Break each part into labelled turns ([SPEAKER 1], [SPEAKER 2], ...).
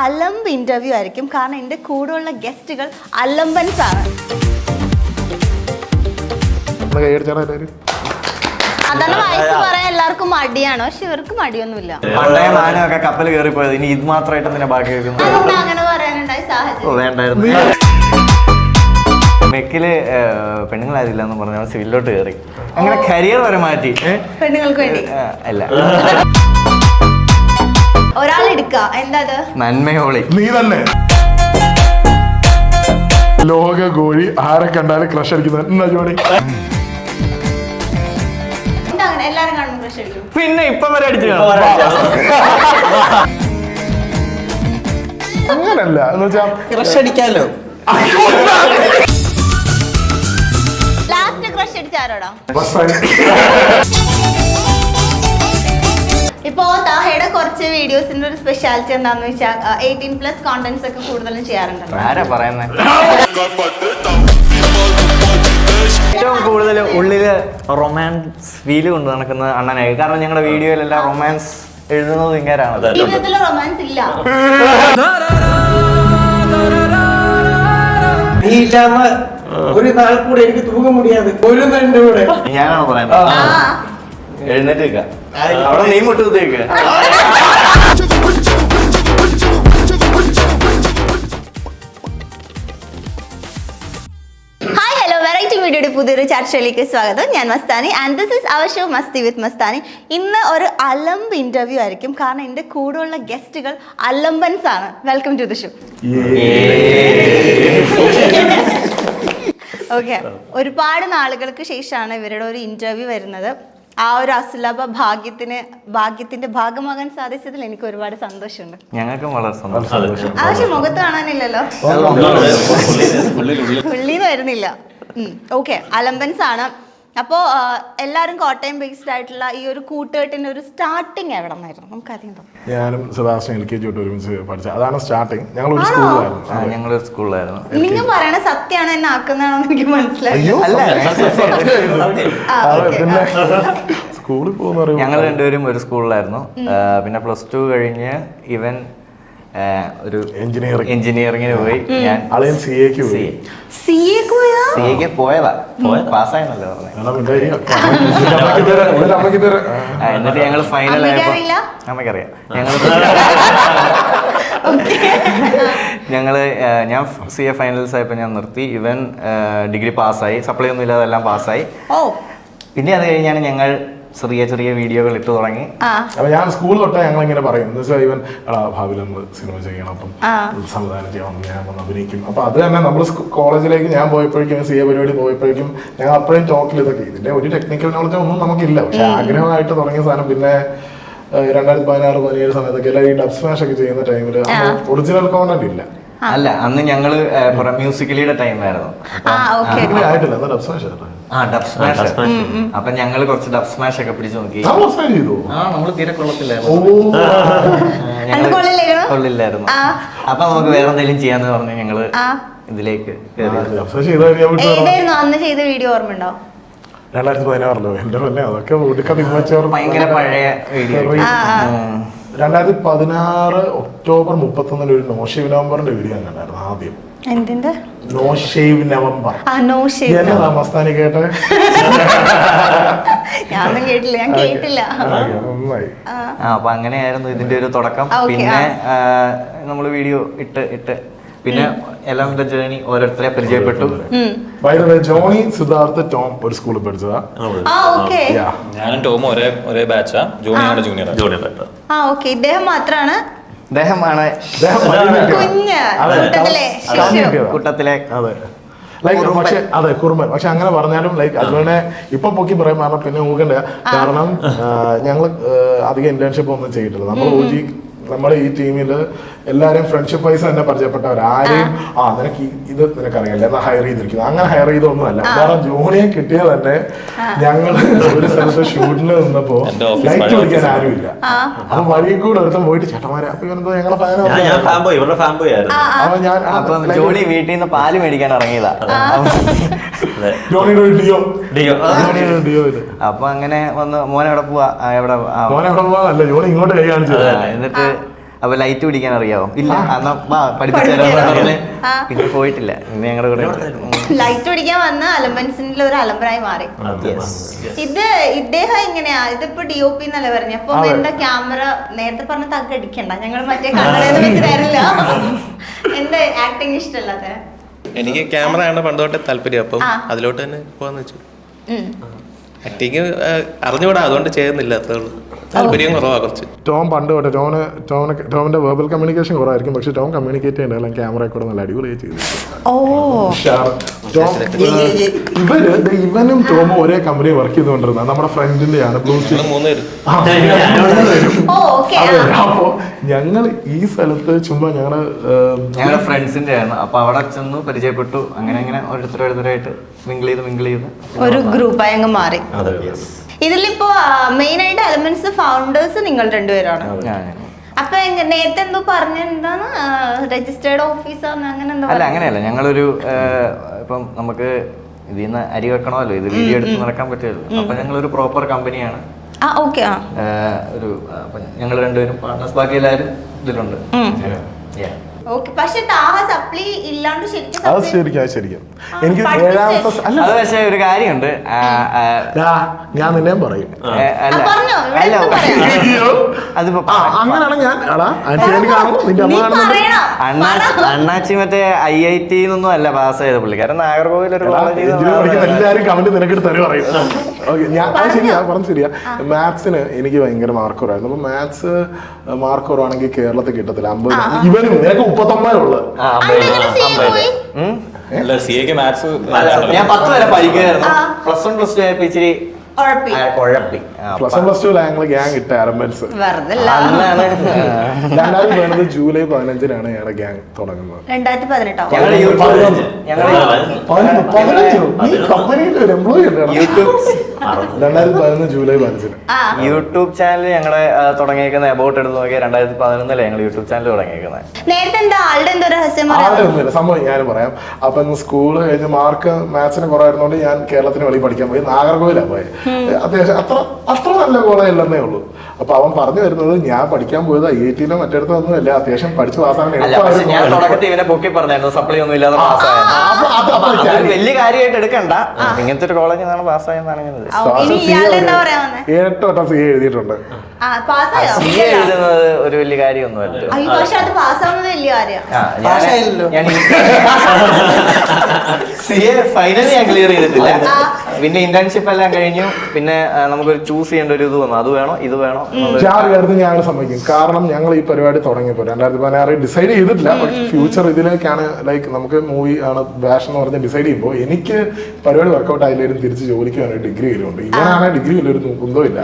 [SPEAKER 1] അലമ്പ് interview ആയിരിക്കും. കാരണം എൻ്റെ കൂടെയുള്ള ഗസ്റ്റുകൾ അലമ്പൻസ് ആണ്. അതാണ് വയസ്സ് പറയാൻ എല്ലാവർക്കും മടിയാണ്, പക്ഷെ ഇവർക്ക് മടിയൊന്നുമില്ല.
[SPEAKER 2] പണ്ടേ മാനൊക്കെ കപ്പൽ കയറി പോയത്, ഇനി ഇത് മാത്രമായിട്ട് തന്നെ ബാക്കി
[SPEAKER 1] അങ്ങനെ പറയാനുണ്ടായ സാഹചര്യം
[SPEAKER 2] വേണ്ടായിരുന്നു. മെക്കില് പെണ്ണുങ്ങളായില്ല എന്ന് പറഞ്ഞ സിവിലോട്ട് കയറി, അങ്ങനെ കരിയർ വരെ മാറ്റി.
[SPEAKER 1] പെണ്ണുങ്ങൾക്ക് വേണ്ടി
[SPEAKER 2] അല്ല,
[SPEAKER 1] ഒരാളെടുക്ക. എന്താ അത്?
[SPEAKER 2] നന്മയോളി.
[SPEAKER 3] നീ തന്നെ ലോക കോഴി ആരെ കണ്ടാലും ക്രഷ് അടിക്കുന്നത് എന്നാ ജോണി?
[SPEAKER 1] എല്ലാരും കാണുമ്പോൾ ക്രഷ് അടിക്കും.
[SPEAKER 2] പിന്നെ ഇപ്പം വരെ അടിച്ചു.
[SPEAKER 3] അങ്ങനല്ല എന്ന് വെച്ചാ
[SPEAKER 2] ക്രഷ് അടിക്കാലോ.
[SPEAKER 1] ലാസ്റ്റ് ക്രഷ് അടിച്ച ആരോടാ? ഇപ്പോ താഹയുടെ കുറച്ച് വീഡിയോസിന്റെ ഒരു സ്പെഷ്യാലിറ്റി എന്താന്ന് വെച്ചാൽ 18+ കോണ്ടന്റ്സ് ഒക്കെ കൂടുതലും ചെയ്യാറുണ്ട്.
[SPEAKER 2] ആരാ പറയുന്നത്? ഏറ്റവും കൂടുതൽ ഉള്ളില് റൊമാൻസ് ഫീല് കൊണ്ട് നടക്കുന്ന അണ്ണനായി. കാരണം ഞങ്ങളുടെ വീഡിയോയിലെല്ലാം റൊമാൻസ് എഴുതുന്നത് ഇങ്ങനെയാണ്.
[SPEAKER 1] ജീവിതത്തില് റൊമാൻസ് ഇല്ല.
[SPEAKER 4] ഒരു നാൾ കൂടെ എനിക്ക് തൂങ്ങ മുടിയാതെ ഒരു തന്റെ കൂടെ
[SPEAKER 2] ഞാനാണ് പറയുന്നത്. എഴുന്നേറ്റ് നിൽക്ക, അവിടെ നീ മുട്ട് കുത്തിയേക്ക.
[SPEAKER 1] ഹായ് ഹലോ, വെറൈറ്റി വീഡിയോയുടെ പുതിയൊരു ചർച്ചയിലേക്ക് സ്വാഗതം. ഞാൻ Mastani and this is our show Masti with Mastani. ഇന്ന് ഒരു അലമ്പ് ഇന്റർവ്യൂ ആയിരിക്കും. കാരണം എൻ്റെ കൂടെയുള്ള ഗസ്റ്റുകൾ അലമ്പൻസ് ആണ്. Welcome to the show. Okay, ഒരുപാട് നാളുകൾക്ക് ശേഷമാണ് ഇവരുടെ ഒരു ഇന്റർവ്യൂ വരുന്നത്. ആ ഒരു അസുലഭ ഭാഗ്യത്തിന്റെ ഭാഗമാകാൻ സാധിച്ചതിൽ എനിക്ക് ഒരുപാട് സന്തോഷമുണ്ട്.
[SPEAKER 2] ഞങ്ങൾക്കും വളരെ സന്തോഷം.
[SPEAKER 1] പക്ഷെ മുഖത്ത് കാണാനില്ലല്ലോ, ഉള്ളിന്ന് വരുന്നില്ല. ഓക്കെ, അലമ്പൻസ് ആണ്. അപ്പോൾ എല്ലാവരും കോട്ടയം ബേസ്ഡ് ആയിട്ടുള്ള ഈ ഒരു കൂട്ടുകെട്ടിന്റെ ഒരു സ്റ്റാർട്ടിങ് എവിടെ നിന്നായിരുന്നു? നമുക്കറിയാം.
[SPEAKER 3] ഞാനും സെബാസ്റ്റ്യൻ LKG തൊട്ട് ഒരുമിച്ച് പഠിച്ചത്. അതാണ് സ്റ്റാർട്ടിങ്. ഞങ്ങളൊരു
[SPEAKER 2] സ്കൂളിലായിരുന്നു.
[SPEAKER 1] നിങ്ങൾ പറയണ സത്യമാണ് എന്നെ ആക്കുന്നതാണോ എനിക്ക് മനസ്സിലായി.
[SPEAKER 3] പിന്നെ സ്കൂളിൽ പോകുന്ന
[SPEAKER 2] ഞങ്ങൾ രണ്ടുപേരും ഒരു സ്കൂളിലായിരുന്നു. പിന്നെ +2 കഴിഞ്ഞ് ഇവൻ ഒരു എഞ്ചിനീയറിംഗിന് പോയി. ഞാൻ
[SPEAKER 3] CA
[SPEAKER 2] പോയതാ, പാസ്സായെന്നല്ലേ പറഞ്ഞത്. എന്നിട്ട് ഞങ്ങൾ ഫൈനൽ ആയപ്പോ നമുക്കറിയാം, ഞാൻ CA ഫൈനൽസ് ആയപ്പോൾ ഞാൻ നിർത്തി. ഇവൻ ഡിഗ്രി പാസ്സായി, സപ്ലൈ ഒന്നും ഇല്ലാതെ എല്ലാം പാസ്സായി. പിന്നെ അത് കഴിഞ്ഞാണ് ഞങ്ങൾ ചെറിയ വീഡിയോകൾ ഇട്ട് തുടങ്ങി.
[SPEAKER 3] അപ്പൊ ഞാൻ സ്കൂൾ തൊട്ടേ ഞങ്ങൾ ഇങ്ങനെ പറയും, എന്ന് വെച്ചാൽ ഇവൻ ഭാവിയിൽ നമ്മൾ സിനിമ ചെയ്യണം, അപ്പം സംവിധാനം ചെയ്യണം, ഞാൻ വന്ന് അഭിനയിക്കും. അപ്പൊ അത് തന്നെ നമ്മൾ കോളേജിലേക്ക് ഞാൻ പോയപ്പോഴേക്കും CA പരിപാടി പോയപ്പോഴേക്കും ഞങ്ങൾ അപ്പോഴും ടോക്കിൽ ഇതൊക്കെ ഇതിന്റെ ഒരു ടെക്നിക്കൽ നോളജ് ഒന്നും നമുക്കില്ല. പക്ഷെ ആഗ്രഹമായിട്ട് തുടങ്ങിയ സാധനം. പിന്നെ 2016-17 സമയത്തൊക്കെ എല്ലാം ഈ ഡബ് സ്മാഷ് ഒക്കെ ചെയ്യുന്ന ടൈമിൽ ഒറിജിനൽ കോണ്ടന്റ് ഇല്ല.
[SPEAKER 2] അല്ല, അന്ന് ഞങ്ങള് മ്യൂസിക്കലിയുടെ ടൈം ആയിരുന്നു. അപ്പൊ ഞങ്ങള് കുറച്ച് ഡബ് സ്മാഷ് ഒക്കെ പിടിച്ചു നോക്കി. നമ്മള് തീരെ കൊള്ളില്ലായിരുന്നു. അപ്പൊ നമുക്ക് വേറെ എന്തെങ്കിലും ചെയ്യാന്ന് പറഞ്ഞ് ഞങ്ങള് ഇതിലേക്ക്
[SPEAKER 1] അന്ന് ചെയ്ത വീഡിയോ ഓർമ്മയുണ്ടോ?
[SPEAKER 3] 2016 എന്റെ പോലെ അതൊക്കെ
[SPEAKER 2] ഭയങ്കര പഴയ വീഡിയോ.
[SPEAKER 3] 2016 ഒക്ടോബർ 31 ഒരു നോ ഷേവ് നവംബറിന്റെ വീഡിയോ കണ്ടായിരുന്നു ആദ്യം.
[SPEAKER 1] എന്തിന്റെ
[SPEAKER 3] നോ ഷേവ് നവംബർ? എന്നതാ മസ്താനി കേട്ടെ?
[SPEAKER 1] ഞാൻ കേട്ടില്ല.
[SPEAKER 2] അപ്പൊ അങ്ങനെയായിരുന്നു ഇതിന്റെ ഒരു തുടക്കം. പിന്നെ നമ്മള് വീഡിയോ ഇട്ട് പിന്നെ എല്ലാം ജേണി ഓരോരുത്തരെ പരിചയപ്പെട്ടു.
[SPEAKER 3] ജോണി, സിദ്ധാർത്ഥ, ടോം ഒരു സ്കൂളിൽ പഠിച്ചതാ.
[SPEAKER 5] ഞാനും ടോമും ഒരേ ബാച്ചാ. ജോണിയാണ് ജൂനിയർ.
[SPEAKER 1] ഇദ്ദേഹം മാത്രമാണ്
[SPEAKER 2] കൂട്ടത്തിലെ
[SPEAKER 3] പക്ഷെ അതെ കുറുമ്പൻ. പക്ഷെ അങ്ങനെ പറഞ്ഞാലും അതുപോലെ ഇപ്പൊ പൊക്കി പറയാൻ കാരണം പിന്നെ ഊക്കണ്ട. കാരണം ഞങ്ങള് അധികം ഇന്റേൺഷിപ്പ് ഒന്നും ചെയ്തിട്ടില്ല. നമ്മുടെ ഈ ടീമില് എല്ലാരും ഫ്രണ്ട്ഷിപ്പ് വൈസ് തന്നെ പരിചയപ്പെട്ടവർ. ആരെയും നിനക്ക് ഇത് നിനക്കറിയില്ല എന്നാ ഹയർ ചെയ്തിരിക്കുന്നത്, അങ്ങനെ ഹയർ ചെയ്തൊന്നുമല്ല. കാരണം ജോണിയെ കിട്ടിയത് തന്നെ ഞങ്ങള് ഒരു സ്ഥലത്ത് ഷൂട്ടിന് നിന്നപ്പോ ലൈറ്റ് പിടിക്കാൻ ആരുമില്ല. അപ്പൊ വഴി കൂടെ ഒരുത്തം പോയിട്ട് ചേട്ടന്മാരെ അപ്പൊ ഇവരെന്തോ ഞങ്ങളെ
[SPEAKER 2] ജോണി വീട്ടിൽ നിന്ന് പാല് മേടിക്കാൻ ഇറങ്ങിയതാ.
[SPEAKER 3] ജോണിയുടെ ഡിയോ.
[SPEAKER 2] അപ്പൊ അങ്ങനെ വന്ന് മോനെ എവിടെ പോവാ,
[SPEAKER 3] മോനെ എവിടെ പോവാന്നല്ല, ജോണി ഇങ്ങോട്ട് കൈ കാണിച്ചത്.
[SPEAKER 2] എന്നിട്ട് അപ്പൊ ലൈറ്റ് പിടിക്കാൻ അറിയാവോ? ഇല്ല, എന്നാ വാ പഠിപ്പിച്ചാലോ പറഞ്ഞ് പിന്നെ പോയിട്ടില്ല. പിന്നെ ഞങ്ങളുടെ കൂടെ
[SPEAKER 1] ലൈറ്റ് പിടിക്കാൻ വന്ന അലമ്പൻസിന്റെ ഒരു അലമ്പനായി മാറി. ഇദ്ദേഹം എങ്ങനെയാ? ഇതിപ്പോ DOP എന്നല്ലേ പറഞ്ഞു. അപ്പൊ എന്താ ക്യാമറ നേരത്തെ പറഞ്ഞ തഗ് അടിക്കണ്ട, ഞങ്ങൾ മറ്റേ കണ്ണടയിൽ വെച്ച് തരില്ല. എന്താ ആക്ടിങ് ഇഷ്ടമല്ലാതെ?
[SPEAKER 6] എനിക്ക് ക്യാമറ ആണ് പണ്ട് തൊട്ടേ താല്പര്യം. അപ്പം അതിലോട്ട് തന്നെ പോവാന്ന് വെച്ചു. ആക്ടിങ് അറിഞ്ഞുകൂടാ, അതുകൊണ്ട് ചെയ്യുന്നില്ല, അത്രേ ഉള്ളൂ. താല്പര്യം കുറവാ കുറച്ച്.
[SPEAKER 3] ടോം പണ്ട് തൊട്ടേ ടോമിന്റെ വെർബൽ കമ്മ്യൂണിക്കേഷൻ കുറവായിരിക്കും, പക്ഷെ ടോം കമ്മ്യൂണിക്കേറ്റ് ചെയ്യണ്ടല്ലോ ക്യാമറ കൂടെ നല്ല അടിപൊളിയായി ചെയ്തു. ഇവനും ടോമും ഒരേ കമ്പനി വർക്ക് ചെയ്തുകൊണ്ടിരുന്ന നമ്മുടെ ഫ്രണ്ടിന്റെയാണ് അപ്പോ ഞങ്ങൾ ഈ സ്ഥലത്ത് ചുമ്മാ
[SPEAKER 2] ഞങ്ങളുടെ ഫ്രണ്ട്സിന്റെ ആണ്. അപ്പൊ അവിടെ ചെന്ന് പരിചയപ്പെട്ടു. അങ്ങനെ അങ്ങനെ ഓരോരുത്തരായിട്ട് മിങ്കിൾ ചെയ്ത്
[SPEAKER 1] ഒരു ഗ്രൂപ്പായി അങ്ങ് മാറി. ഇതിലിപ്പോ മെയിൻ ആയിട്ട് എലമെന്റ്സ് ഫൗണ്ടേഴ്സ് നിങ്ങൾ രണ്ടുപേരാണ്. അപ്പൊ നേരത്തെ എന്തോ പറഞ്ഞ എന്താണ് രജിസ്റ്റേർഡ് ഓഫീസാന്ന് അങ്ങനെ എന്തോ?
[SPEAKER 2] അല്ല, അങ്ങനെയല്ല. ഞങ്ങളൊരു ഇപ്പം നമുക്ക് ഇതിൽ നിന്ന് അരി വെക്കണമല്ലോ, ഇത് വീഡിയോ എടുത്ത് നടക്കാൻ പറ്റുമല്ലോ. അപ്പൊ ഞങ്ങളൊരു പ്രോപ്പർ കമ്പനിയാണ്. ഒരു ഞങ്ങൾ രണ്ടുപേരും പാർട്ട്നേഴ്സ്, ബാക്കി എല്ലാവരും ഇതിലുണ്ട്.
[SPEAKER 1] പക്ഷെ സപ്ലി ഇല്ലാണ്ട്
[SPEAKER 3] ശരിക്കും എനിക്ക്
[SPEAKER 2] അത് പക്ഷേ ഒരു കാര്യമുണ്ട്.
[SPEAKER 3] ഞാൻ നിന്നെയും പറയും.
[SPEAKER 2] അതിപ്പോ
[SPEAKER 3] അങ്ങനെയാണ്
[SPEAKER 2] അണ്ണാച്ചി മറ്റേ IIT എന്നൊന്നും അല്ല പാസ് ചെയ്ത പുള്ളിക്കാരൻ നാഗർകോവിൽ ഒരു
[SPEAKER 3] എല്ലാവരും കമന്റ് നിനക്കെടുത്ത് തരും പറയും. ഞാൻ ശരിയാ. മാത്സിന് എനിക്ക് ഭയങ്കര മാർക്ക് കുറവായിരുന്നു. അപ്പൊ മാത്സ് മാർക്ക് കുറവാണെങ്കിൽ കേരളത്തിൽ കിട്ടത്തില്ല. 50 ഇവനും നിനക്ക് 39 ഉള്ളത്.
[SPEAKER 2] ഞാൻ 10 വരെ പഠിക്കുമായിരുന്നു. +1 +2 ആയപ്പോ ഇച്ചിരി കുഴപ്പി.
[SPEAKER 3] +1 +2 ഗ്യാങ് ഇട്ട ആരംഭൻസ് 2015 ജൂലൈ 15-നാണ് ഞങ്ങളുടെ ഗ്യാങ് തുടങ്ങുന്നത്. 2015 ജൂലൈ 15.
[SPEAKER 2] യൂട്യൂബ് ചാനൽ ഞങ്ങളെ തുടങ്ങിയേക്കുന്നത് അബൌട്ട് എടുത്ത് നോക്കിയാൽ 2011 ഞങ്ങൾ യൂട്യൂബ് ചാനൽ തുടങ്ങിയേക്കുന്നത്.
[SPEAKER 3] സംഭവം ഞാൻ പറയാം. അപ്പൊ സ്കൂള് കഴിഞ്ഞ് മാർക്ക് മാത്സിന് കുറവായിരുന്നോണ്ട് ഞാൻ കേരളത്തിന് വെളിയിൽ പഠിക്കാൻ പോയി. നാഗർകോവിലാണ് പോയത്. അത്യാവശ്യം അത്ര നല്ല കോളേജില്ലെന്നേ ഉള്ളൂ. അപ്പൊ അവൻ പറഞ്ഞു വരുന്നത് ഞാൻ പഠിക്കാൻ പോയത് IIT-ലോ മറ്റേടത്തോ ഒന്നുമല്ല, അത്യാവശ്യം പഠിച്ചു പാസ്സാണ്.
[SPEAKER 2] ഞാൻ തുടക്കത്തിൽ ഇവനെ പൊക്കി പറഞ്ഞായിരുന്നു സപ്ലൈ ഒന്നും ഇല്ലാതെ പാസ്സായത്. വലിയ കാര്യമായിട്ട് എടുക്കണ്ട, ഇങ്ങനത്തെ ഒരു കോളേജിൽ നിന്നാണ് പാസ്സായെന്നാണ് ഞാൻ
[SPEAKER 3] 8 വട്ടം CA എഴുതിയിട്ടുണ്ട്.
[SPEAKER 2] CA എഴുതുന്നത് ഒരു വലിയ കാര്യമൊന്നുമല്ല. CA ഫൈനൽ ഞാൻ ക്ലിയർ ചെയ്തിട്ടില്ല. പിന്നെ ഇന്റേൺഷിപ്പ് എല്ലാം കഴിഞ്ഞു. പിന്നെ നമുക്കൊരു ചൂസ് ചെയ്യേണ്ട ഒരു ഇത് വന്നു, അത് വേണോ ഇത് വേണോ.
[SPEAKER 3] ഞങ്ങൾ സമ്മതിക്കും. കാരണം ഞങ്ങൾ ഈ പരിപാടി തുടങ്ങിയപ്പോൾ 2016 ഡിസൈഡ് ചെയ്തിട്ടില്ല, പക്ഷെ ഫ്യൂച്ചർ ഇതിലേക്കാണ് ലൈക്ക് നമുക്ക് മൂവി ആണ് ബാഷ് എന്ന് പറഞ്ഞ് ഡിസൈഡ് ചെയ്യുമ്പോൾ എനിക്ക് പരിപാടി വർക്കൗട്ട് ആയില്ലേലും തിരിച്ച് ജോലിക്ക് വേണ്ടി ഡിഗ്രി വരുന്നുണ്ട്. ഇവനാണ് ഡിഗ്രി വലിയൊരു കുന്തോ ഇല്ല.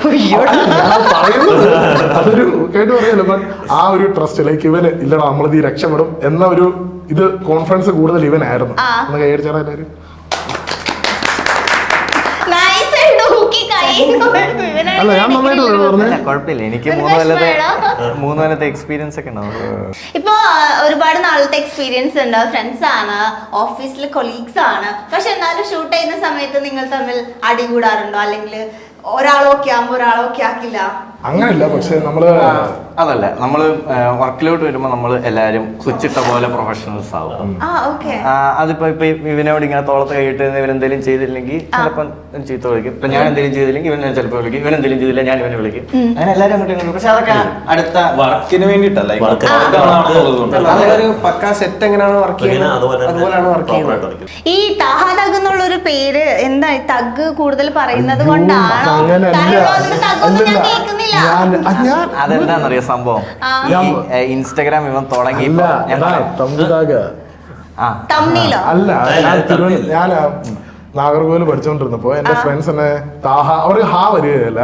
[SPEAKER 3] അതൊരു കേട്ട് പറയല്ലോ. ബട്ട് ആ ഒരു ട്രസ്റ്റ് ലൈക്ക് ഇവന് ഇല്ലടാ നമ്മളിത് രക്ഷപ്പെടും എന്ന ഒരു ഇത് കോൺഫിഡൻസ് കൂടുതൽ ഇവനായിരുന്നു. ഒന്ന് കൈയടിച്ചാൽ എല്ലാവരും അല്ല ഞാൻ നന്നായിട്ട്
[SPEAKER 2] കുഴപ്പമില്ല. എനിക്ക് 3 കൊല്ലത്തെ എക്സ്പീരിയൻസ് ഒക്കെ ഉണ്ടാവും.
[SPEAKER 1] ഇപ്പൊ ഒരുപാട് നാളത്തെ എക്സ്പീരിയൻസ് ഉണ്ട്, ഫ്രണ്ട്സ് ആണ്, ഓഫീസിലെ കൊളീഗ്സ് ആണ്. പക്ഷെ എന്നാലും ഷൂട്ട് ചെയ്യുന്ന സമയത്ത് നിങ്ങൾ തമ്മിൽ അടികൂടാറുണ്ടോ? അല്ലെങ്കിൽ ഒരാളൊക്കെ ആകുമ്പോ ഒരാളൊക്കെ ആക്കില്ല?
[SPEAKER 3] അങ്ങനെയല്ല. പക്ഷെ നമ്മള്
[SPEAKER 2] അതല്ല, നമ്മള് വർക്കിലോട്ട് വരുമ്പോ നമ്മള് എല്ലാരും സ്വിച്ചിട്ട പോലെ പ്രൊഫഷണൽസ് ആവും. അതിപ്പോ ഇവനോട് ഇങ്ങനെ തോളത്ത് കൈയിട്ട് ഇവരെന്തെങ്കിലും ചെയ്തില്ലെങ്കിൽ ചിലപ്പോൾ ചീത്ത വിളിക്കും. ഇപ്പൊ ഞാൻ എന്തെങ്കിലും ചെയ്തില്ലെങ്കിൽ ഇവൻ ചിലപ്പോൾ വിളിക്കും. ഇവൻ എന്തെങ്കിലും ചെയ്തില്ല ഞാൻ ഇവനെ വിളിക്കും. അങ്ങനെ എല്ലാരും അങ്ങോട്ടും. പക്ഷെ അതൊക്കെ അടുത്ത
[SPEAKER 5] വർക്കിന് വേണ്ടിട്ടല്ല, പക്കാ സെറ്റ് എങ്ങനെയാണ് വർക്ക് ചെയ്യുന്നത് അതുപോലെയാണ് വർക്ക് ചെയ്യുന്നത്.
[SPEAKER 1] ഈ തഗ് എന്നുള്ള ഒരു പേര് എന്താ തഗ് കൂടുതൽ പറയുന്നത് കൊണ്ടാണോ?
[SPEAKER 2] അതെന്താന്നറിയോ സംഭവം? ഇൻസ്റ്റഗ്രാം ഇവൻ തുടങ്ങി
[SPEAKER 3] അല്ല, ഞാൻ നാഗർകോവിൽ പഠിച്ചോണ്ടിരുന്നപ്പോ എന്റെ ഫ്രണ്ട്സ് എന്നെ അവര് വരികയല്ല,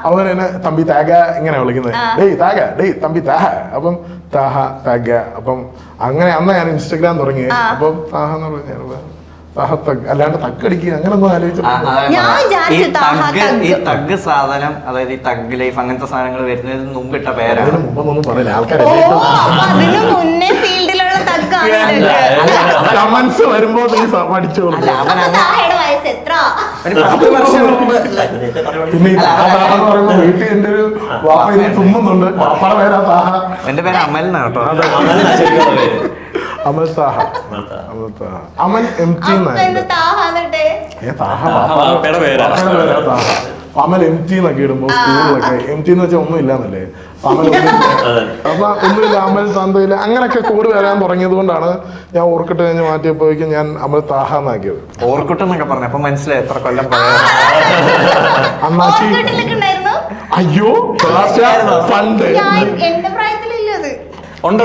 [SPEAKER 3] അവർ എന്നെ തമ്പി താഗ ഇങ്ങനെ വിളിക്കുന്നത്. ഡേയ് താഗ, ഡേയ് തമ്പി താഹ. അപ്പം താഹ താഗ. അപ്പം അങ്ങനെ അന്ന് ഞാൻ ഇൻസ്റ്റഗ്രാം തുടങ്ങി. അപ്പം താഹ എന്ന് പറഞ്ഞു അല്ലാണ്ട് തക്കടിക്കുക അങ്ങനൊന്നും
[SPEAKER 2] ഈ തഗ് സാധനം, അതായത് ഈ തഗ് ലൈഫ് അങ്ങനത്തെ സാധനങ്ങൾ വരുന്നതിന് മുമ്പിട്ട പേരാണ്.
[SPEAKER 3] മുമ്പൊന്നും പറയില്ല ആൾക്കാർ കമന്റ്സ് വരുമ്പോ പഠിച്ചോളൂ.
[SPEAKER 2] ഒരു 10 വർഷം മുമ്പ്
[SPEAKER 3] പിന്നെ ഈ താഹ എന്ന് പറയുമ്പോ വീട്ടിൽ എന്റെ ഒരു വാപ്പ ഇനി തുമ്മുന്നുണ്ട്. വാപ്പയുടെ പേരാ താഹ.
[SPEAKER 2] എന്റെ പേര് അമൽ എന്നാ കേട്ടോ.
[SPEAKER 3] അമൽ താഹ. അമൽ താഹ. അമൽ MT എന്നായിരുന്നു. താഹ
[SPEAKER 5] വാപ്പയുടെ പേരാ.
[SPEAKER 3] വാപ്പയുടെ പേരാ താഹ. അമൽ MT എന്നൊക്കെ ഇടുമ്പോ സ്കൂളിലൊക്കെ MT എന്ന് വെച്ചാൽ ഒന്നും ഇല്ലാന്നല്ലേ. അമൽ അപ്പൊ ഒന്നുമില്ല, അമൽ തന്തയില്ല അങ്ങനെയൊക്കെ കൂടി വരാൻ തുടങ്ങിയത് കൊണ്ടാണ് ഞാൻ ഓർക്കിട്ട് കഴിഞ്ഞ് മാറ്റിയപ്പോഴേക്കും ഞാൻ അമൽ താഹ എന്നാക്കിയത്.
[SPEAKER 2] ഓർക്കുട്ടെന്നൊക്കെ പറഞ്ഞു. അപ്പൊ മനസ്സിലായി എത്ര കൊല്ലം
[SPEAKER 3] അന്നാച്ചി. അയ്യോ പണ്ട്
[SPEAKER 1] എന്റെ പ്രായത്തിലില്ല അത്.
[SPEAKER 5] ഉണ്ട്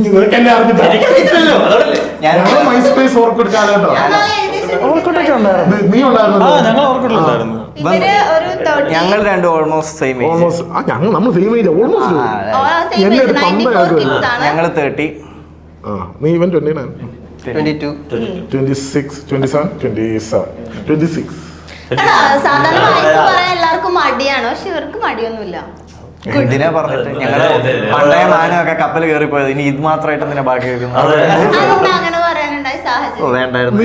[SPEAKER 3] നിനക്കെന്നെ അറിഞ്ഞിട്ടില്ല. ഞങ്ങൾ മൈസ്പേസ് ഓർക്കിട്ട് കാലഘട്ടോ. ഓർക്കിട്ടൊക്കെ ഉണ്ടായിരുന്നു. നീ ഉണ്ടായിരുന്നു.
[SPEAKER 5] ഞങ്ങൾ ഓർക്കുന്നുണ്ടായിരുന്നു.
[SPEAKER 1] ഇവര് ഒരു 30.
[SPEAKER 2] ഞങ്ങൾ രണ്ടും ഓൾമോസ്റ്റ് സെയിം ഏജ്.
[SPEAKER 3] ഓൾമോസ്റ്റ് നമ്മൾ സെയിം ഏജ്. ഓൾമോസ്റ്റ് എന്നെ ഒരു തന്തയാക്കുക.
[SPEAKER 2] ഞങ്ങൾ 30.
[SPEAKER 3] നീ ഇവൻ 29,
[SPEAKER 2] 22,
[SPEAKER 3] 26, 27, 27, 26.
[SPEAKER 1] സാധാരണ വയസ്സ് പറയാൻ എല്ലാവർക്കും മടിയാണ്, പക്ഷെ ഇവർക്ക് മടിയൊന്നുമില്ല.
[SPEAKER 2] എന്തിനാ പറഞ്ഞിട്ട് ഞങ്ങള് പണ്ടേ മാനൊക്കെ കപ്പൽ കയറി പോയത്. ഇനി ഇത് മാത്രമായിട്ട് എന്തിനാ ബാക്കി വെക്കുന്നത്?
[SPEAKER 1] അതുകൊണ്ട് അങ്ങനെ പറയാനുണ്ടായ സാഹചര്യം
[SPEAKER 2] വേണ്ടായിരുന്നു.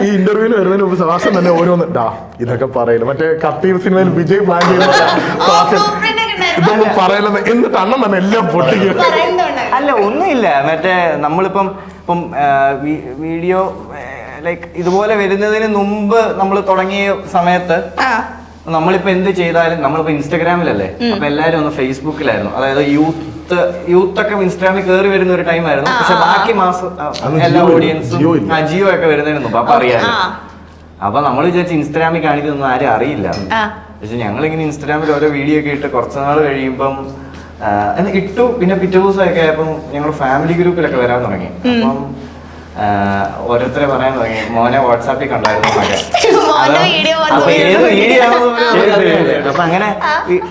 [SPEAKER 3] ഈ ഇന്റർവ്യൂവിന് വരുന്നതിന് മുമ്പ് സവാസം തന്നെ ഓരോന്ന് ഇതൊക്കെ പറയില്ല. മറ്റേ കത്തീർ സിനിമയിൽ വിജയ് പ്ലാൻ ചെയ്ത ഇതൊന്നും പറയില്ലെന്ന്. എന്നിട്ട് അണ്ണൻ തന്നെ എല്ലാം പൊട്ടിക്കും.
[SPEAKER 2] അല്ല ഒന്നുമില്ല. മറ്റേ നമ്മളിപ്പം വീഡിയോ ലൈക്ക് ഇതുപോലെ വരുന്നതിന് മുമ്പ് നമ്മൾ തുടങ്ങിയ സമയത്ത് നമ്മളിപ്പോ എന്ത് ചെയ്താലും നമ്മളിപ്പോ ഇൻസ്റ്റാഗ്രാമിലല്ലേ, അപ്പൊ എല്ലാരും ഒന്ന് ഫേസ്ബുക്കിലായിരുന്നു. അതായത് യൂത്ത് ഒക്കെ ഇൻസ്റ്റാഗ്രാമിൽ കയറി വരുന്ന ഒരു ടൈം ആയിരുന്നു. പക്ഷെ ബാക്കി മാസം എല്ലാ ഓഡിയൻസും ജിയോ ഒക്കെ വരുന്നതിന് മുമ്പ് അപ്പൊ അറിയാലോ. അപ്പൊ നമ്മൾ വിചാരിച്ച് ഇൻസ്റ്റാഗ്രാമിൽ കാണിക്കുന്നൊന്നും ആരും അറിയില്ല. പക്ഷെ ഞങ്ങളിങ്ങനെ ഇൻസ്റ്റാഗ്രാമിൽ ഓരോ വീഡിയോ ഒക്കെ ഇട്ട് കുറച്ച് നാൾ കഴിയുമ്പം ഇട്ടു. പിന്നെ പിറ്റേ ദിവസമൊക്കെ ആയപ്പം ഞങ്ങൾ ഫാമിലി ഗ്രൂപ്പിലൊക്കെ വരാൻ തുടങ്ങി. അപ്പം ഓരോരുത്തരെ പറയാൻ തുടങ്ങി, മോനെ വാട്സാപ്പിൽ കണ്ടായിരുന്നു മകൻ. അപ്പൊ ഏത് വീഡിയോ ആണെന്ന്. അപ്പൊ അങ്ങനെ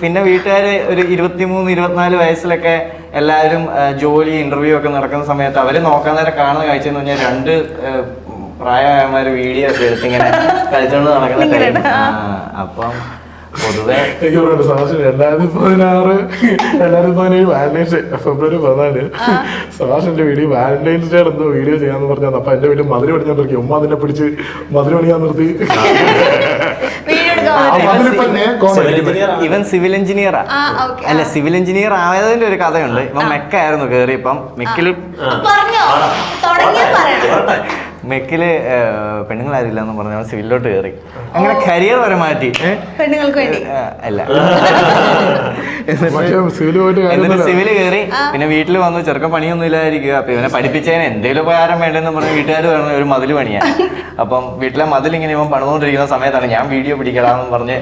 [SPEAKER 2] പിന്നെ വീട്ടുകാര് ഒരു 23-24 വയസ്സിലൊക്കെ എല്ലാവരും ജോലി ഇന്റർവ്യൂ ഒക്കെ നടക്കുന്ന സമയത്ത് അവര് നോക്കാൻ നേരം കാണുന്ന കാഴ്ച എന്ന് പറഞ്ഞാൽ 2 പ്രായമായമാര് വീഡിയോ ഒക്കെ എടുത്ത് ഇങ്ങനെ കളിച്ചോണ്ട് നടക്കുന്ന ടൈം. അപ്പം പൊതുവെ
[SPEAKER 3] 2017 വാലന്റൈൻസ് ഡേ ഫെബ്രുവരി 14 സവാഷിന്റെ വീഡിയോ വാലന്റൈൻസ് ഡേ എന്തോ വീഡിയോ ചെയ്യാന്ന് പറഞ്ഞാൽ അപ്പൊ എന്റെ വീട്ടിൽ മധുര പണിയാൻ നിർത്തി. ഉമ്മ അതിനെ പിടിച്ച് മധുര പണിയാൻ നിർത്തി.
[SPEAKER 2] ഇവൻ സിവിൽ എഞ്ചിനീയറാ. അല്ല സിവിൽ എഞ്ചിനീയർ ആയതിന്റെ ഒരു കഥയുണ്ട്. ഇവൻ മെക്കായിരുന്നു കേറിയപ്പം. മെക്കില് പെണ്ണുങ്ങളാരില്ല എന്ന് പറഞ്ഞ സിവിലോട്ട് കയറി. അങ്ങനെ കരിയർ വരെ മാറ്റി. അല്ല എന്നിട്ട് സിവില് കയറി. പിന്നെ വീട്ടിൽ വന്നു. ചെറുക്കൻ പണിയൊന്നും ഇല്ലായിരിക്കുക. അപ്പൊ ഇവനെ പഠിപ്പിച്ചതിന് എന്തെങ്കിലും ഉപകാരം വേണ്ടെന്ന് പറഞ്ഞ് വീട്ടുകാർ പറഞ്ഞു ഒരു മതിൽ പണിയാ. അപ്പം വീട്ടിലെ മതിൽ ഇങ്ങനെ ഇവൻ പണിതുകൊണ്ടിരിക്കുന്ന സമയത്താണ് ഞാൻ വീഡിയോ പിടിക്കടാന്ന് പറഞ്ഞ്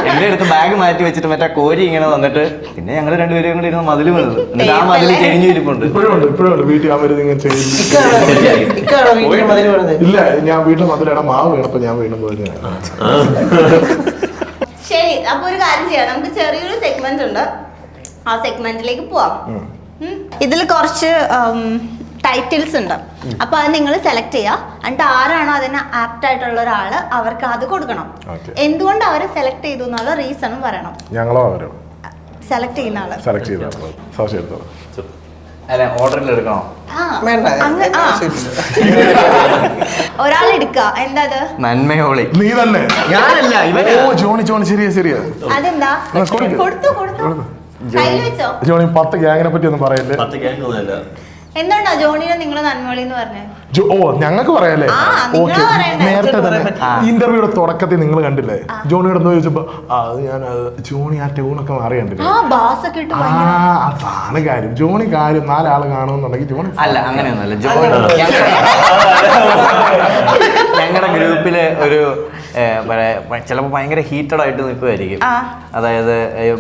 [SPEAKER 2] എന്റെ അടുത്ത് ബാഗ് മാറ്റി വെച്ചിട്ട് മറ്റേ കോരി ഇങ്ങനെ വന്നിട്ട് പിന്നെ ഞങ്ങൾ രണ്ടുപേരും കൂടി ഇരുന്ന് മതിൽ വീണത്. എന്നിട്ട് ആ മതിൽ ചെരിഞ്ഞു ഇരിപ്പുണ്ട്.
[SPEAKER 3] ഇപ്പോഴും വീട്ടിൽ അവർ ഇങ്ങനെ ചെയ്യും. ഇല്ല ഞാൻ വീട്ടിൽ മതിലട മാവ് വീണപ്പോ ഞാൻ വീണപ്പോ.
[SPEAKER 1] ശരി, അപ്പൊ ഒരു കാര്യം ചെയ്യാം. നമുക്ക് ചെറിയൊരു സെഗ്മെന്റ് ഉണ്ട്, ആ സെഗ്മെന്റിലേക്ക് പോവാം. ഇതിൽ കുറച്ച് ടൈറ്റിൽസ് ഉണ്ട്. അപ്പൊ അത് നിങ്ങൾ സെലക്ട് ചെയ്യുക. എന്നിട്ട് ആരാണോ അതിന് ആപ്റ്റ് ആയിട്ടുള്ള ഒരാള് അവർക്ക് അത് കൊടുക്കണം. എന്തുകൊണ്ട് അവരെ സെലക്ട് ചെയ്തു എന്നുള്ള റീസണും പറയണം.
[SPEAKER 3] ഞങ്ങളോ അവരോ
[SPEAKER 1] സെലക്ട് ചെയ്യുന്ന ആള്
[SPEAKER 3] സെലക്ട് ചെയ്തോ.
[SPEAKER 2] അല്ല ഓർഡറിൽ എടുക്കണോ?
[SPEAKER 1] ഒരാൾ എടുക്ക. എന്താ
[SPEAKER 2] നന്മയോളി?
[SPEAKER 3] നീ തന്നെ.
[SPEAKER 2] ഞാനല്ല ഇവൻ.
[SPEAKER 3] ജോണി ശരിയാ.
[SPEAKER 1] അതെന്താ കൊടുത്തു കയ്യിൽ വെച്ചോ.
[SPEAKER 3] ജോണി 10 ഗ്യാങ്ങിനെ പറ്റി ഒന്നും പറയല്ലേ.
[SPEAKER 1] എന്തുകൊണ്ടാ ജോണിനെ നിങ്ങൾ നന്മോളി എന്ന് പറഞ്ഞേ?
[SPEAKER 3] ഞങ്ങൾക്ക് പറയാല്ലേ. ഓക്കെ, നേരത്തെ തന്നെ ഇന്റർവ്യൂയുടെ തുടക്കത്തിൽ നിങ്ങൾ കണ്ടില്ലേ ജോണിയോട് എന്തോ ചോദിച്ചപ്പോ അത് ഞാൻ ജോണി ആ ട്യൂണൊക്കെ മാറി കണ്ടില്ലേ. അതാണ് കാര്യം. ജോണി കാര്യം 4 ആള് കാണുമെന്നുണ്ടെങ്കിൽ ജോണി
[SPEAKER 2] അല്ല അങ്ങനെയൊന്നുമല്ല. ജോണി ഞങ്ങളുടെ ഗ്രൂപ്പില് ഒരു ചിലപ്പോൾ ഭയങ്കര ഹീറ്റഡ് ആയിട്ട് നിൽക്കുമായിരിക്കും. അതായത്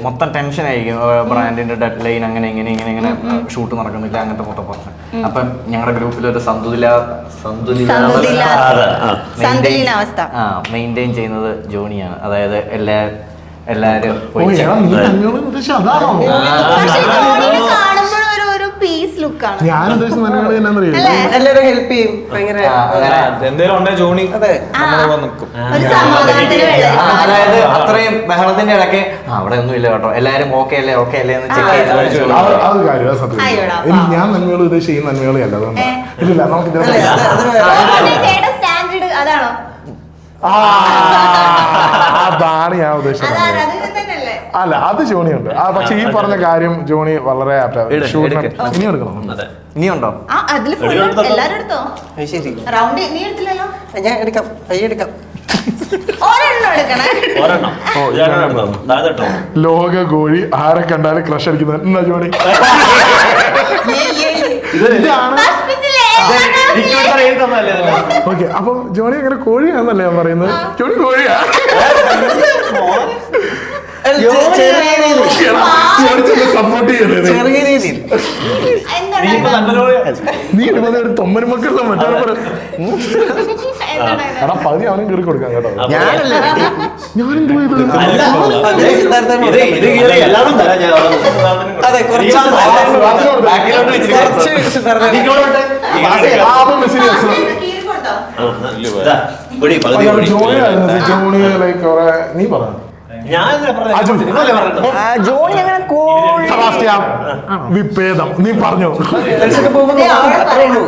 [SPEAKER 2] മൊത്തം ടെൻഷൻ ആയിരിക്കും. ബ്രാൻഡിന്റെ ഡെഡ് ലൈൻ അങ്ങനെ ഇങ്ങനെ ഷൂട്ട് നടക്കുന്നില്ല, അങ്ങനത്തെ മൊത്തം പ്രശ്നം. അപ്പം ഞങ്ങളുടെ ഗ്രൂപ്പിൽ ഒരു മെയിൻറ്റെയിൻ ചെയ്യുന്നത് ജോണിയാണ്. അതായത് എല്ലാരും
[SPEAKER 1] പീസ് ലുക്കാണ്.
[SPEAKER 3] ഞാൻ ഉദ്ദേശിച്ച നന്മകൾ എന്നാന്നറിയോ?
[SPEAKER 4] എല്ലാരും ഹെൽപ്പ് ചെയ്യും ഭയങ്കര
[SPEAKER 5] എന്തേലും ഉണ്ടേ ജോണി
[SPEAKER 4] അതെ
[SPEAKER 5] നമ്മളെ നിൽക്കും.
[SPEAKER 1] ഒരു സമാധാനത്തിന് വേണ്ടി.
[SPEAKER 2] അതായത് അത്രയും ബഹളത്തിന്റെ ഇടയ്ക്ക് അവിടെ ഒന്നും ഇല്ല കേട്ടോ, എല്ലാരും ഓക്കെ അല്ലേ എന്ന് ചെക്ക് ചെയ്ത്
[SPEAKER 3] അത് കാര്യം, അത് സത്യം.
[SPEAKER 1] അയ്യോടാ,
[SPEAKER 3] എനിക്ക് ഞാൻ നന്മകൾ ഉദ്ദേശിച്ച ഈ നന്മകളെ അല്ല, അതുകൊണ്ട് ഇല്ല നമുക്ക്
[SPEAKER 4] അതെ,
[SPEAKER 3] ഇതിനെ-
[SPEAKER 1] ചേട്ടൻ സ്റ്റാൻഡേർഡ് അതാണോ?
[SPEAKER 3] അതാണ് ഞാൻ ഉദ്ദേശിച്ചത്.
[SPEAKER 1] അതാണ് അത് തന്നെയല്ലേ?
[SPEAKER 3] അല്ല, അത് ജോണിയുണ്ട്. പക്ഷെ ഈ പറഞ്ഞ കാര്യം ജോണി വളരെ ആപ്റ്റാ. ഷൂട്ടിന് ഇനി എടുക്കണം.
[SPEAKER 2] ഇനിയുണ്ടോ?
[SPEAKER 1] അതില് ഫുൾ എല്ലാരും എടുത്തോ?
[SPEAKER 4] ശരി
[SPEAKER 1] റൗണ്ട് നീ എടുത്തില്ലല്ലോ.
[SPEAKER 4] ഞാൻ എടുക്കാം പയ്യെ എടുക്കാം.
[SPEAKER 1] ഒരെണ്ണം എടുക്കണേ.
[SPEAKER 3] ലോക കോഴി ആരെ കണ്ടാലും ക്രഷ് അടിക്കുന്നത് എന്നാ ജോണി? ഇതാണ്. ഓക്കെ, അപ്പം ജോണി അങ്ങനെ കോഴിയാന്നല്ലേ ഞാൻ പറയുന്നത്? ജോണി കോഴിയാ? സപ്പോർട്ട് ചെയ്യുന്നത്
[SPEAKER 4] ചെറിയ രീതിയിൽ
[SPEAKER 3] നീ ഇടുന്നത് ഒരു തൊമ്മൻ മക്കളുടെ മറ്റേ എടാ പകുതി അവനും കയറി കൊടുക്കാം കേട്ടോ.
[SPEAKER 2] ഞാനല്ലേ
[SPEAKER 3] ഞാനെന്തോ ഇത്
[SPEAKER 4] അതെ കുറച്ച്
[SPEAKER 3] ജോണി ലൈക്ക് നീ പറഞ്ഞു
[SPEAKER 2] ജോണി അങ്ങനെ
[SPEAKER 3] സെബാസ്റ്റ്യൻ വിഭേദം നീ പറഞ്ഞു.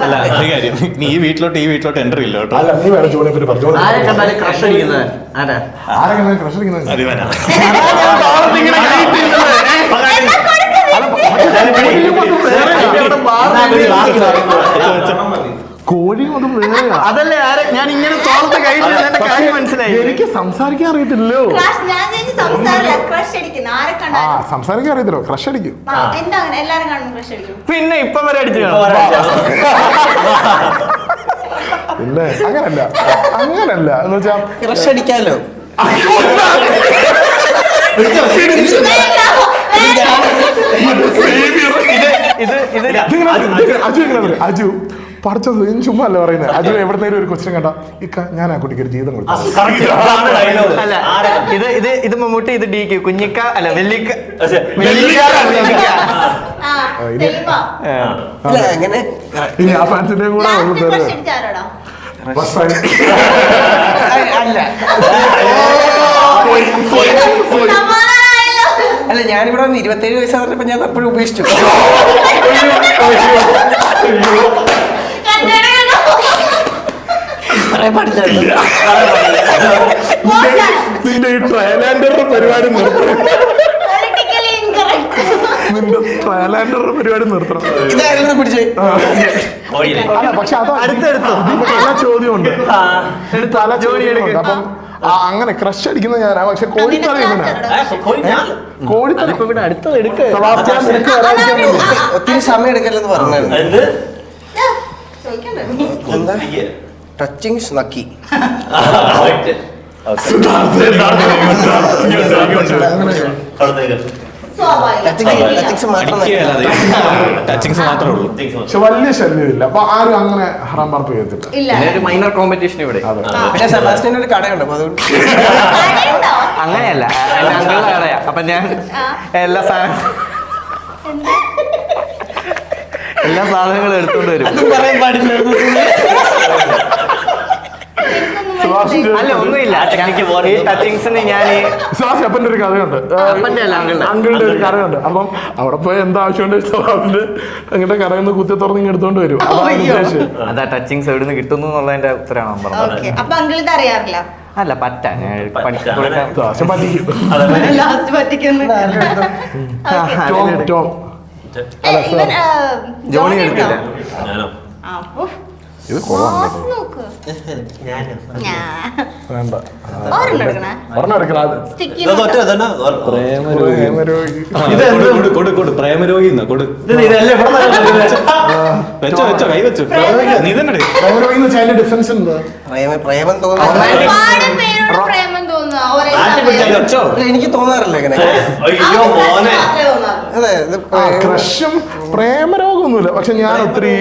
[SPEAKER 5] അല്ല ഒരു കാര്യം, നീ ഈ വീട്ടിലോട്ട് എൻട്രി ഇല്ല കേട്ടോ.
[SPEAKER 3] അല്ല, നീ വേറെ ജോണിയെ പറ്റി പറഞ്ഞു.
[SPEAKER 2] ആരെ കണ്ടാലും ക്രഷ് അടിക്കുന്നത് ആരാ?
[SPEAKER 3] ആരെ കണ്ടാലും ക്രഷ് അടിക്കുന്നത്
[SPEAKER 5] അതിവനാ.
[SPEAKER 3] കോഴിയും അതും വേറെയാ.
[SPEAKER 2] അതല്ലേ ആരെ ഞാൻ ഇങ്ങനെ തോളത്ത് കഴിഞ്ഞ കാര്യം മനസ്സിലായി.
[SPEAKER 3] എനിക്ക് സംസാരിക്കാൻ അറിയത്തില്ലോ.
[SPEAKER 1] ഞാൻ സംസാരില്ല, ക്രഷ് അടിക്കുന്നു. ആരെ
[SPEAKER 3] ആ
[SPEAKER 1] കണ്ടാലും
[SPEAKER 3] സംസാരിക്കാൻ അറിയത്തില്ലോ, ക്രഷ് അടിക്കും.
[SPEAKER 1] എന്താ അങ്ങനെ എല്ലാരും കാണുമ്പോൾ ക്രഷ് അടിക്കും?
[SPEAKER 2] പിന്നെ ഇപ്പം വരെ അടിച്ചു
[SPEAKER 3] പിന്നെ അങ്ങനല്ല എന്ന് വെച്ചാ
[SPEAKER 4] ക്രഷ് അടിക്കാലോ.
[SPEAKER 3] അജു പഠിച്ചത് ചുമ്മാ അല്ല പറയുന്നത്. അജു എവിടുന്നേലും ഒരു ക്വസ്റ്റ്യൻ കണ്ട ഇക്ക ഞാൻ ആ കുട്ടിക്ക് ഒരു ജീവിതം കൊടുത്തു.
[SPEAKER 2] അല്ല ഇത് മമ്മൂട്ടി, ഇത് DQ കുഞ്ഞിക്ക അല്ല വെല്ലിക്ക.
[SPEAKER 4] അല്ല അങ്ങനെ
[SPEAKER 3] ഇനി ആ ഫാൻസിന്റെ കൂടെ
[SPEAKER 4] അല്ല ഞാനിവിടെ 27 വയസ്സാ പറഞ്ഞപ്പോ ഞാൻ എപ്പോഴും ഉപേക്ഷിച്ചു.
[SPEAKER 3] നിന്റെ ഈ ട്രയലാൻഡറുടെ പരിപാടി നിർത്തണം. നിന്റെ ട്രയലാൻഡറുടെ പരിപാടി നിർത്തണം.
[SPEAKER 4] ഇതായിരുന്നു പിടിച്ചേ.
[SPEAKER 3] അല്ല പക്ഷെ അത് അടുത്തെടുത്തു പല ചോദ്യമുണ്ട്. പല ചോദ്യമുണ്ട്. അപ്പം അങ്ങനെ ക്രഷ് അടിക്കുന്ന ഞാനാ. പക്ഷെ കോഴിത്തല കോഴിത്തല
[SPEAKER 2] ഇവിടെ അടുത്തത് എടുക്ക.
[SPEAKER 3] സെബാസ്റ്റ്യൻ നിനക്ക് വരാതിരിക്കാൻ വേണ്ടി.
[SPEAKER 4] ഒത്തിരി സമയം എടുക്കല്ലെന്ന് പറഞ്ഞായിരുന്നു. എന്താ ടച്ചിങ്സ് നക്കി ടച്ചിങ്സ് മാത്രം
[SPEAKER 5] ടച്ചിങ്സ് മാത്രമേ ഉള്ളൂ.
[SPEAKER 3] പക്ഷെ വലിയ ശല്യമില്ല. അപ്പൊ ആരും അങ്ങനെ ഹറാം പാർപ്പ് ചെയ്യത്തില്ല.
[SPEAKER 2] ഒരു മൈനർ കോമ്പറ്റീഷൻ ഇവിടെ.
[SPEAKER 3] അതെ.
[SPEAKER 4] പിന്നെ സെബാസ്റ്റ്യന് ഒരു കടയുണ്ട് അപ്പൊ അതുകൊണ്ട്
[SPEAKER 2] അങ്ങനെയല്ല, എന്റെ അങ്കിളുടെ കടയാ. അപ്പൊ ഞാൻ എല്ലാ സാധനങ്ങളും എടുത്തോണ്ട് വരും.
[SPEAKER 4] പറയാൻ പാടില്ല.
[SPEAKER 2] അല്ല ഒന്നുമില്ല, ഈ ടച്ചിങ്സിന് ഞാൻ
[SPEAKER 3] സുഹാസ് അപ്പന്റെ ഒരു കഥയുണ്ട്. അങ്കിളുടെ ഒരു കഥയുണ്ട്. അപ്പം അവിടെ പോയി എന്താ ആവശ്യമുണ്ട് സുഹാസിന്റെ അങ്ങനത്തെ കടയിൽ കുത്തി തുറന്ന് ഇങ്ങനെ എടുത്തോണ്ട് വരും.
[SPEAKER 2] അതാ ടച്ചിങ്സ് എവിടുന്ന് കിട്ടുന്നു എന്നുള്ളതിന്റെ ഉത്തരമാണ് പറഞ്ഞത്.
[SPEAKER 1] അപ്പൊ അങ്കിൾ ഇത് അറിയാറില്ല?
[SPEAKER 2] അല്ല പറ്റാ ഞാൻ പഠിക്കാൻ
[SPEAKER 3] സുഹാസ് പറ്റിക്കും.
[SPEAKER 1] ലാസ്റ്റ് പറ്റിക്കുന്നു.
[SPEAKER 3] ടോം
[SPEAKER 2] ജോണി എടുത്തില്ല.
[SPEAKER 3] ഇത് കൊള്ളാം. വേണ്ട ഒരെണ്ണം എടുക്കണം.
[SPEAKER 5] പ്രേമരോഗി വെച്ചോ കൈ വെച്ചു. നീ തന്നെ
[SPEAKER 3] ഡിഫറൻസ് ഉണ്ട്.
[SPEAKER 4] പ്രേമം തോന്നുന്നു. എനിക്ക് തോന്നാറില്ല ഇങ്ങനെ. അതെ
[SPEAKER 3] ക്രഷും പ്രേമരോഗമൊന്നുമില്ല. പക്ഷെ ഞാൻ ഒത്തിരി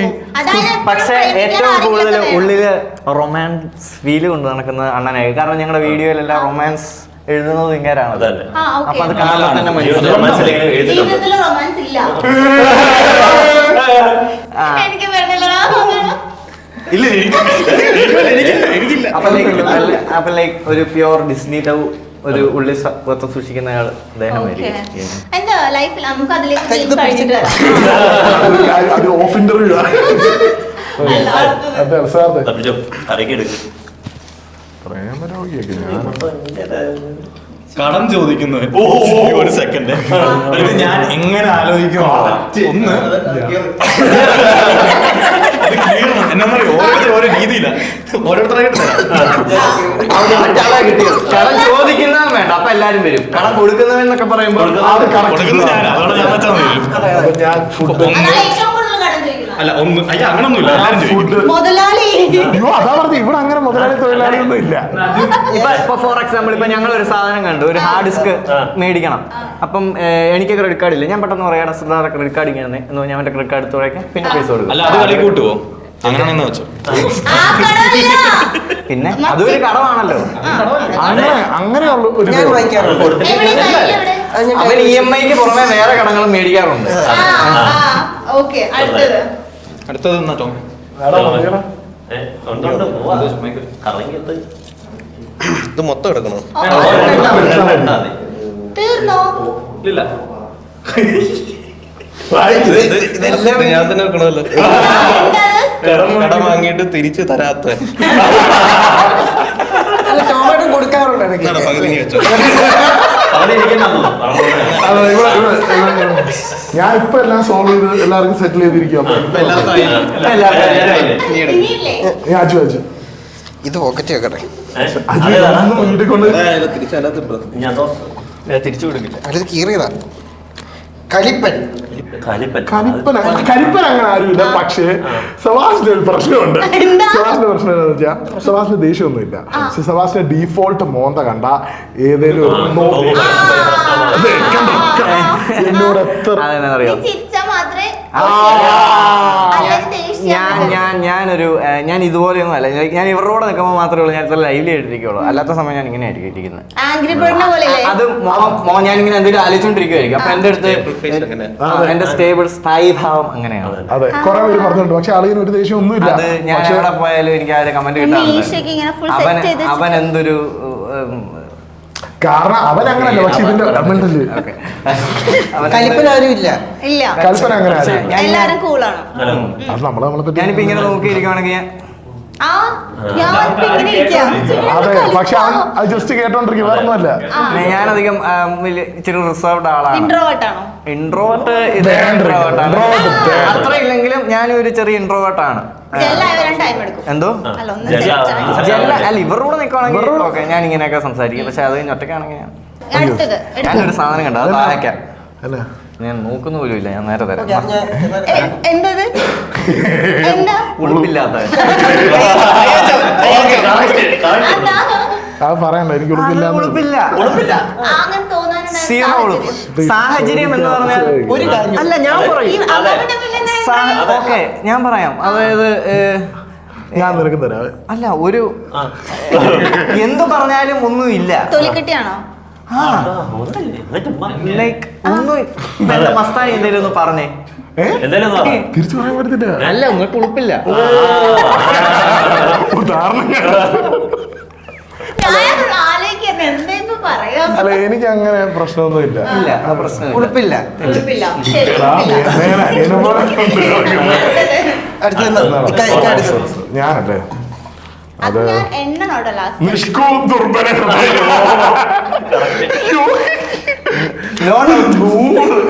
[SPEAKER 2] പക്ഷെ ഏറ്റവും കൂടുതൽ ഉള്ളില് റൊമാൻസ് ഫീല് കൊണ്ട് നടക്കുന്ന അണ്ണനായി. കാരണം ഞങ്ങളുടെ വീഡിയോയിലെല്ലാം റൊമാൻസ് എഴുതുന്നത് ഇങ്ങനെയാണ്. അപ്പൊ അത് കാണാൻ തന്നെ മനസ്സിലാവും.
[SPEAKER 1] എനിക്ക് വേണ്ടില്ലടാ.
[SPEAKER 5] ഇല്ല എനിക്കില്ല.
[SPEAKER 2] അപ്പൊ ലൈക്ക് ഒരു പ്യോർ ഡിസ്നി ലവ് ഒരു ഉള്ളിൽ പുറത്ത് സൂക്ഷിക്കുന്ന ആൾ അദ്ദേഹമായിരിക്കും.
[SPEAKER 1] എന്താ ലൈഫിൽ നമുക്ക് അതിലേക്ക് കഴിഞ്ഞിട്ട് വരാം.
[SPEAKER 3] അത് ഓഫ് ഇന്റർവ്യൂ അതെ സാറിന്റെ പ്രേമരോഗിയൊക്കെ ഞാൻ
[SPEAKER 5] കടം ചോദിക്കുന്നു ഒരു സെക്കൻഡ്. ഞാൻ എങ്ങനെ ആലോചിക്കും ഒന്ന് എന്നറിയോ ഓരോരുത്തർ ഓരോ രീതിയില്ല ഓരോരുത്തരായിട്ട്
[SPEAKER 2] കടം ചോദിക്കുന്ന വേണ്ട, അപ്പൊ എല്ലാരും വരും. കടം കൊടുക്കുന്നവെന്നൊക്കെ പറയുമ്പോൾ
[SPEAKER 3] അത് correct.
[SPEAKER 5] കൊടുക്കുന്നത് ഞാൻ അതോടെ ഞാൻ വെച്ചാൽ
[SPEAKER 3] അപ്പൊ ഞാൻ ഫുഡ്
[SPEAKER 1] അതാണ് ഏറ്റവും കൂടുതൽ കടം ചോദിക്കുന്നത്.
[SPEAKER 5] അല്ല ഒന്ന് അയ്യ അങ്ങനൊന്നുമില്ല എല്ലാരും ചോദിക്കും.
[SPEAKER 3] ഫുഡ്
[SPEAKER 1] മുതലാളി
[SPEAKER 3] അയ്യോ അതാ പറഞ്ഞു ഇവിടെ അങ്ങനെ മുതലാളി തൊഴിലാളിയൊന്നും ഇല്ല.
[SPEAKER 2] ഇപ്പൊ ഫോർ എക്സാമ്പിൾ ഇപ്പൊ ഞങ്ങൾ ഒരു സാധനം കണ്ടു, ഒരു ഹാർഡ് ഡിസ്ക് മേടിക്കണം. അപ്പം എനിക്ക് ക്രെഡിറ്റ് കാർഡ് ഇല്ല, ഞാൻ പെട്ടെന്ന് പറയാം ക്രെഡിറ്റ് കാർഡ് ഇങ്ങനെ എന്ന് ഞാൻ എന്റെ ക്രെഡിറ്റ് കാർഡ് എടുത്ത് പറയാം, പിന്നെ പൈസ കൊടുക്കും.
[SPEAKER 5] അല്ല അത് കളി കൂട്ടുവോ? അങ്ങനെയാണെന്ന് വെച്ചോ.
[SPEAKER 1] ആ കടമില്ല.
[SPEAKER 2] പിന്നെ അതൊരു കടമാണല്ലോ.
[SPEAKER 3] അങ്ങനെയുള്ള ഒരു
[SPEAKER 4] ഞാൻ വാങ്ങിക്കാറുണ്ട്.
[SPEAKER 1] എവിടെ കയ്യിലെവിടെ?
[SPEAKER 2] അവൻ EMI-ക്ക് പുറമെ വേറെ കടങ്ങളും മേടിക്കാറുണ്ട്.
[SPEAKER 1] ഓക്കെ അടുത്തത്.
[SPEAKER 5] അടുത്തത് എന്നാ ടോം?
[SPEAKER 6] ഇത് മൊത്തം എടുക്കണോ?
[SPEAKER 1] തീർന്നോ?
[SPEAKER 5] ഇല്ല
[SPEAKER 6] ഇതെല്ലാം ഞാൻ തന്നെ വെക്കണമല്ലോ. കടം വാങ്ങിയിട്ട് തിരിച്ചു തരാത്ത
[SPEAKER 4] അല്ല ടൊമാറ്റോ കൊടുക്കാറുണ്ട് ഇടയ്ക്ക്.
[SPEAKER 6] പകുതി നീ വെച്ചോ.
[SPEAKER 3] ഞാൻ ഇപ്പൊ എല്ലാം സോൾവ് ചെയ്ത് എല്ലാവർക്കും സെറ്റിൽ ചെയ്തിരിക്കും.
[SPEAKER 1] ഇനിയില്ലേ?
[SPEAKER 3] ഞാൻ അച്ചു അച്ചു
[SPEAKER 4] ഇത് പോക്കറ്റ് വെക്കട്ടെ.
[SPEAKER 3] വീട്ടിൽ കൊണ്ട്
[SPEAKER 2] തിരിച്ചു കൊടുക്കില്ല.
[SPEAKER 4] അടുത്ത് കീറിയതാ കലിപ്പൻ.
[SPEAKER 3] കരിപ്പൻ അങ്ങനെ ആരുമില്ല. പക്ഷേ സവാസിന്റെ ഒരു പ്രശ്നമുണ്ട്. സവാസിന്റെ പ്രശ്നം എന്താണെന്ന് വെച്ചാൽ സവാസിന് ദേഷ്യമൊന്നുമില്ല. പക്ഷെ സവാസിന്റെ ഡീഫോൾട്ട് മോന്ത കണ്ട ഏതേലും എന്നോട് എത്ര
[SPEAKER 2] അതെന്നറിയോ,
[SPEAKER 1] നീ ചിരിച്ച മാത്രമേ
[SPEAKER 2] ഞാൻ ഇതുപോലെയൊന്നും അല്ല. ഞാൻ ഇവരോട് നിൽക്കുമ്പോൾ മാത്രമേ ഉള്ളൂ ഞാൻ ഇത്ര ലൈവ്ലി ആയിട്ടിരിക്കുള്ളൂ. അല്ലാത്ത സമയം ഞാൻ ഇങ്ങനെ ആയിരിക്കും ഇരിക്കുന്നത്.
[SPEAKER 1] ആംഗ്രി ബേർഡിനെ പോലെ
[SPEAKER 2] അത് ഞാൻ ഇങ്ങനെ എന്തെങ്കിലും ആലോചിച്ചോണ്ടിരിക്കുവായിരിക്കും. അപ്പൊ എന്റെ അടുത്ത് എന്റെ സ്ഥായി ഭാവം അങ്ങനെയാണ്.
[SPEAKER 3] അതെ കുറെ പേര് പറഞ്ഞിട്ടുണ്ട്. പക്ഷെ അളിയന് ഒരു ദേഷ്യം ഒന്നുമില്ല.
[SPEAKER 2] അത് ഞാൻ എവിടെ പോയാലും എനിക്ക് ആ ഒരു കമന്റ് കിട്ടാറുണ്ട്. അവൻ എന്തൊരു
[SPEAKER 3] കാരണം അവൻ അങ്ങനല്ല. പക്ഷെ ഇതിന്റെ മെന്റല്
[SPEAKER 4] കലിപ്പൻ ആരും ഇല്ല.
[SPEAKER 1] ഇല്ല,
[SPEAKER 3] കൽപ്പന അങ്ങനെ ആരും.
[SPEAKER 1] എല്ലാരും കൂളാണ്.
[SPEAKER 3] അത് നമ്മളെ പറ്റി
[SPEAKER 2] ഞാനിപ്പോ ഇങ്ങനെ നോക്കിയിരിക്കുവാണെങ്കിൽ
[SPEAKER 1] ആ ഞാൻ ഇപ്പൊ ഇങ്ങനെ ഇരിക്കാം.
[SPEAKER 3] അതെ. പക്ഷെ അത് ജസ്റ്റ് കേട്ടോണ്ടിരിക്കും, വേറെ ഒന്നുമല്ല.
[SPEAKER 2] ഞാനധികം ഇച്ചിരി റിസർവ്ഡ് ആളാണ്.
[SPEAKER 1] ഇൻട്രോവേർട്ട് ആണോ?
[SPEAKER 2] Introvert
[SPEAKER 3] Introvert.
[SPEAKER 2] അത്ര ഇല്ലെങ്കിലും ഞാനും ഒരു ചെറിയ ഇൻട്രോവേർട്ട് ആണ്.
[SPEAKER 1] ജെല്ലായി വരാൻ ടൈം എടുക്കും.
[SPEAKER 2] എന്തോ
[SPEAKER 1] അല്ല ഒന്നും ജെല്ല.
[SPEAKER 2] അല്ല ഇവരോട് നിൽക്കുവാണെങ്കിൽ ഓക്കെ ഞാൻ ഇങ്ങനെയൊക്കെ സംസാരിക്കും. പക്ഷെ അത് ഒറ്റയ്ക്കാണെങ്കിൽ
[SPEAKER 1] അടുത്തത്
[SPEAKER 2] ഞാനൊരു സാധനം കണ്ടു, അത് താഴേക്കാം.
[SPEAKER 3] അല്ല
[SPEAKER 2] ഞാൻ നോക്കുന്ന പോലും ഇല്ല. ഞാൻ നേരെ തരാം.
[SPEAKER 1] എന്തത്? എന്താ?
[SPEAKER 2] ഉടുപ്പില്ലാത്ത
[SPEAKER 3] അത് പറയണ്ട, എനിക്ക് ഉറപ്പില്ല.
[SPEAKER 2] ഉടുപ്പില്ല.
[SPEAKER 1] അങ്ങനെ തോന്നാനുണ്ടായ
[SPEAKER 2] സീറോ ഉടുപ്പ്.
[SPEAKER 1] സാഹചര്യം.
[SPEAKER 2] സാഹചര്യം എന്ന് പറഞ്ഞാൽ
[SPEAKER 4] ഒരു കാര്യം
[SPEAKER 2] അല്ല ഞാൻ പറയും. ഓക്കെ ഞാൻ പറയാം. അതായത്
[SPEAKER 3] ഞാൻ നിനക്ക് തരാം.
[SPEAKER 2] അല്ല ഒരു എന്തു പറഞ്ഞാലും ഒന്നും ഇല്ല.
[SPEAKER 1] തൊലിക്കെട്ടിയാണോ?
[SPEAKER 2] ലൈക്ക് ഒന്നും മസ്താനി എന്തെങ്കിലും ഒന്ന് പറഞ്ഞേ.
[SPEAKER 3] തിരിച്ചു പറയാൻ പറ്റത്തില്ല.
[SPEAKER 2] അല്ല നിങ്ങൾക്ക് ഉളുപ്പില്ല.
[SPEAKER 1] ഞാൻ ആലോചിക്കുന്നു എന്തേന്ന് പറയാ.
[SPEAKER 3] അല്ല എനിക്ക് അങ്ങനെ പ്രശ്നമൊന്നും ഇല്ല.
[SPEAKER 2] ഇല്ല പ്രശ്നമില്ല.
[SPEAKER 4] ഉടുപ്പില്ല.
[SPEAKER 1] ഉടുപ്പില്ല. ശരി,
[SPEAKER 3] ഞാനല്ലേ
[SPEAKER 1] അത് ഞാൻ എണ്ണനോട്ടോ ലാസ്റ്റ്.
[SPEAKER 3] നിഷ്കവും ദുർബല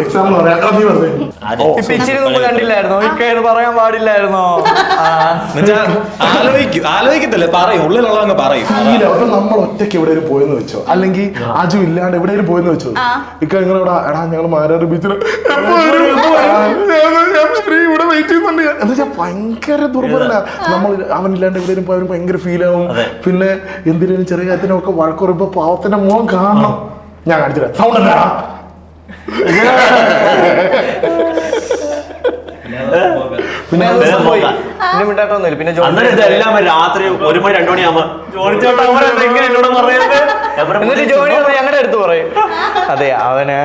[SPEAKER 3] എക്സാം നീ പറഞ്ഞു.
[SPEAKER 2] ഇപ്പൊ ഇച്ചിരി മുമ്പ് കണ്ടില്ലായിരുന്നോ? ഇക്കാര് പറയാൻ പാടില്ലായിരുന്നോ?
[SPEAKER 5] ആലോചിക്കത്തില്ലേ, പറയും ഉള്ളിലുള്ളവങ്ങ് പറയും.
[SPEAKER 3] അപ്പൊ നമ്മൾ ഒറ്റയ്ക്ക് എവിടെയും പോയെന്ന് വെച്ചോ, അല്ലെങ്കിൽ അജു ഇല്ലാണ്ട് എവിടെയും പോയെന്ന് വെച്ചോ, ഇക്ക നിങ്ങളിവിടെ എടാ ഞങ്ങൾ മാരാറ് ബീച്ചിൽ ഇവിടെ വെയിറ്റ് ചെയ്യുന്നുണ്ട് എന്ന് വെച്ചാൽ ഭയങ്കര ദുർബല. നമ്മൾ അവനില്ലാണ്ട് എവിടെയും പോയവരും ഭയങ്കര ഫീൽ ആവും. പിന്നെ എന്തിനും ചെറിയ കാര്യത്തിനൊക്കെ വഴക്കുറയുമ്പോ പാവത്തിന്റെ മുഖം കാണണം. ഞാൻ കാണിച്ചില്ല സൗണ്ട് അല്ല
[SPEAKER 2] പിന്നെ മിണ്ടാട്ടൊന്നുമില്ല. പിന്നെ
[SPEAKER 7] ഇതെല്ലാം രാത്രി 1 മണി 2 മണിയാകുമ്പോ
[SPEAKER 2] എന്നിട്ട് ജോണി ഞങ്ങളുടെ അടുത്ത് പറയും അതെ അവന്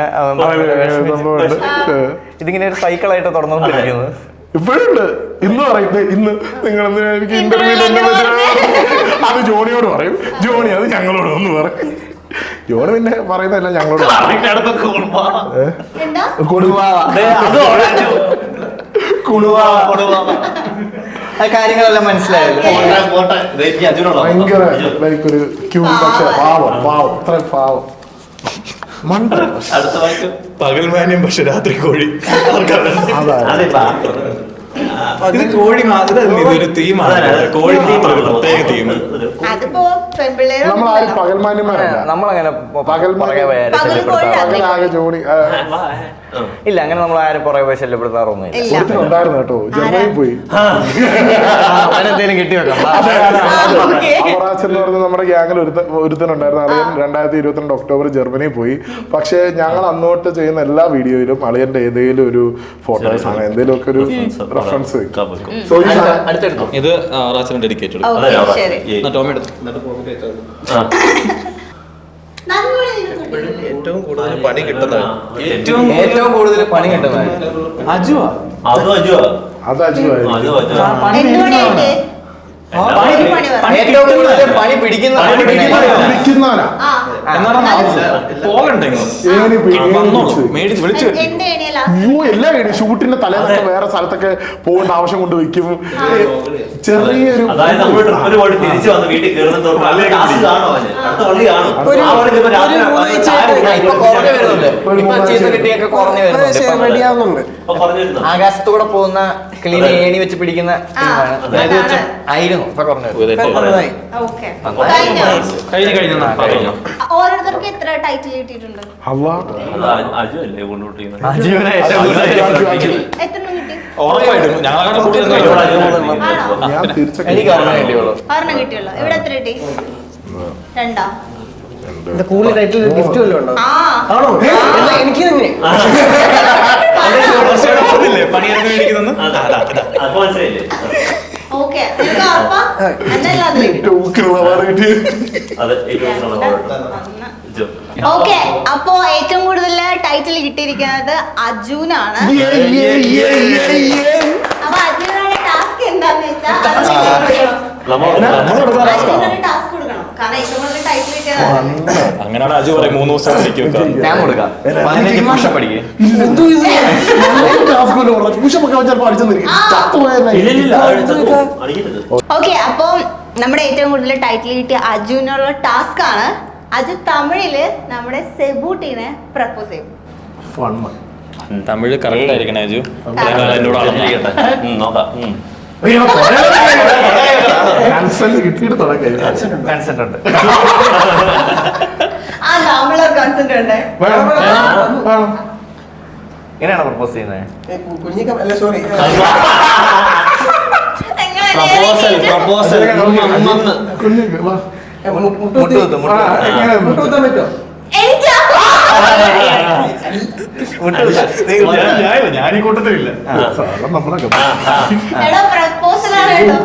[SPEAKER 2] ഇതിങ്ങനെ ഒരു സൈക്കിളായിട്ട് തുറന്നുകൊണ്ടിരിക്കുന്നത്.
[SPEAKER 3] ഇപ്പോഴുണ്ട്. ഇന്ന് പറയും ഇന്ന് നിങ്ങൾ എനിക്ക് ഇന്റർവ്യൂ അത് ജോണിയോട് പറയും. ജോണി അത് ഞങ്ങളോട് ഒന്ന് പറയും. ജോണി പിന്നെ പറയുന്നതല്ല ഞങ്ങളോട്
[SPEAKER 2] കാര്യങ്ങളെല്ലാം മനസ്സിലായല്ലോ.
[SPEAKER 3] ഭയങ്കര ലൈക്ക് ഒരു ക്യൂ. പക്ഷെ പാവം പാവം അത്ര പാവം മണ്ട.
[SPEAKER 5] അടുത്ത വാക്ക് പകൽമാന്യം പക്ഷെ രാത്രി കോഴി. ഇത് കോഴി മാത്രം ഇതൊരു തീമാണ്. കോഴി മാത്രം ഒരു പ്രത്യേക തീം.
[SPEAKER 1] അതിപ്പോ പെൺപിള്ളേരെ
[SPEAKER 3] നമ്മളാരും പകൽമാന്യന്മാരല്ല.
[SPEAKER 2] നമ്മളങ്ങനെ
[SPEAKER 3] പകലാകെ ജോണി
[SPEAKER 2] ഇല്ല, അങ്ങനെ നമ്മൾ ആരും പുറകെ പോയി ശല്യപ്പെടുത്താറൊന്നുമില്ല.
[SPEAKER 3] ഉണ്ടായിരുന്നു കേട്ടോ. ജർമ്മനിയിൽ പോയി
[SPEAKER 2] അവനെന്തേലും കിട്ടി വെക്കാം.
[SPEAKER 3] അമറാച്ചൻ എന്ന് പറഞ്ഞ നമ്മുടെ ഗ്യാങ്ങിൽ ഒരുത്തനുണ്ടായിരുന്നു. അളിയൻ 2022 ഒക്ടോബർ ജർമ്മനിയിൽ പോയി. പക്ഷെ ഞങ്ങൾ അന്നോട്ട് ചെയ്യുന്ന എല്ലാ വീഡിയോയിലും അളിയന്റെ ഏതെങ്കിലും ഒരു ഫോട്ടോസ് ആണ്, എന്തെങ്കിലും ഒക്കെ ഒരു റെഫറൻസ് വെക്കും.
[SPEAKER 5] ഇത് റാച്ചന് ഡെഡിക്കേറ്റഡ്. ടോമി
[SPEAKER 6] ഏറ്റവും കൂടുതൽ പണി കിട്ടുന്നത്
[SPEAKER 2] ഏറ്റവും കൂടുതൽ പണി കിട്ടുന്നത് അജുവാ.
[SPEAKER 3] അത് അജുവായിരുന്നു.
[SPEAKER 2] ഏറ്റവും കൂടുതൽ പണി പിടിക്കുന്നവനാ.
[SPEAKER 3] എല്ലാ ഷൂട്ടിന്റെ തലേന്നൊക്കെ വേറെ സ്ഥലത്തൊക്കെ പോകേണ്ട ആവശ്യം കൊണ്ട് വെക്കും. ചെറിയൊരു
[SPEAKER 7] തിരിച്ചു വന്ന് വീട്ടിൽ
[SPEAKER 2] ആകാശത്തൂടെ പോകുന്ന ക്ലീൻ ഏണി വെച്ച് പിടിക്കുന്ന ആയിരുന്നു. ഇപ്പൊ കുറഞ്ഞു.
[SPEAKER 1] ഓരോരുത്തർക്ക് എത്ര ടൈറ്റിൽ കിട്ടിയിട്ടുണ്ട്? എത്ര കിട്ടി?
[SPEAKER 2] എനിക്ക് ഒരെണ്ണം കിട്ടിയുള്ളൂ.
[SPEAKER 1] ഒരെണ്ണം കിട്ടിയുള്ളൂ. ഇവിടെ എത്ര കിട്ടി? രണ്ടാ?
[SPEAKER 4] കൂടുതൽ ടൈറ്റിൽ ഗിഫ്റ്റ് വല്ലതും ഉണ്ടോ? ആണോ? എനിക്ക് തന്നെ
[SPEAKER 5] പണിയെടുത്ത് മേടിക്കുന്നു.
[SPEAKER 1] ഓക്കെ, നിനക്ക് ഉറപ്പാ? എന്നല്ല അത് ഓക്കെ. അപ്പോ ഏറ്റവും കൂടുതൽ ടൈറ്റിൽ കിട്ടിയിരിക്കുന്നത് അർജുനാണ്. അപ്പൊ അർജുനാണ് ടാസ്ക് എന്താന്ന് വെച്ചാൽ അർജുനൊരു ടാസ്ക് കൊടുക്കണം. കാരണം ഏറ്റവും കൂടുതൽ ടൈറ്റിൽ കിട്ടിയതാണ്.
[SPEAKER 5] അങ്ങനെയാണ് അജു പറയും 3 ദിവസം
[SPEAKER 2] ഞാൻ കൊടുക്കാം. 15 പുഷപ്പ് അടിക്കും.
[SPEAKER 1] ഓക്കെ, അപ്പൊ നമ്മുടെ ഏറ്റവും കൂടുതൽ ടൈറ്റിൽ കിട്ടിയ അജുനുള്ള ടാസ്ക് ആണ്. അജു തമിഴില് നമ്മുടെ സെബൂട്ടിനെ പ്രപ്പോസ് ചെയ്യും.
[SPEAKER 5] തമിഴ് കറക്റ്റ് ആയിരിക്കണേ അജു. എന്നോട് അളന്നിരിക്കട്ടെ. നോക്കാം.
[SPEAKER 3] കിട്ടിയിട്ട് തുടങ്ങി
[SPEAKER 2] കൺസെന്റ് ഉണ്ട്.
[SPEAKER 1] ആ നമ്മളൊരു കൺസെന്റ് ഉണ്ട്.
[SPEAKER 2] എങ്ങനെയാണ് പ്രപ്പോസ് ചെയ്യുന്നത്?
[SPEAKER 4] കുഞ്ഞിക്കല്ല, സോറി,
[SPEAKER 5] പ്രപ്പോസൽ
[SPEAKER 4] മുട്ടുകുത്താൻ പറ്റോ?
[SPEAKER 5] ഞാനീ കൂട്ടത്തിലില്ല.
[SPEAKER 1] എടാ പ്രപ്പോസൽ ആണ് കേട്ടോ.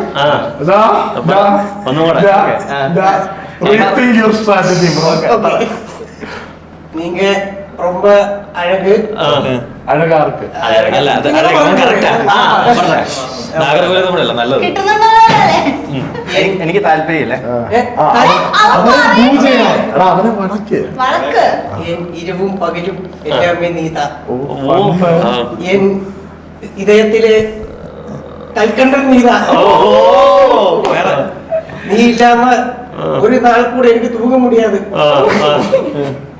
[SPEAKER 4] நீங்க ரொம்ப அழகு.
[SPEAKER 3] അഴകാർക്ക്
[SPEAKER 5] അല്ല, അത് കറക്റ്റാ. നാഗരകോല നമ്മളല്ല നല്ലത്.
[SPEAKER 1] കിട്ടുന്നുണ്ടല്ലേ?
[SPEAKER 2] എനിക്ക് താല്പര്യമില്ല.
[SPEAKER 3] അവനെ വടക്ക്
[SPEAKER 1] വഴക്ക്.
[SPEAKER 4] என் இரவும் பகலும் எல்லாமே நீதான். என் இதயத்திலே கல்கண்டல் நீதான். நீ இல்லாம ஒரு நாள் கூட எனக்கு தூங்க முடியாது.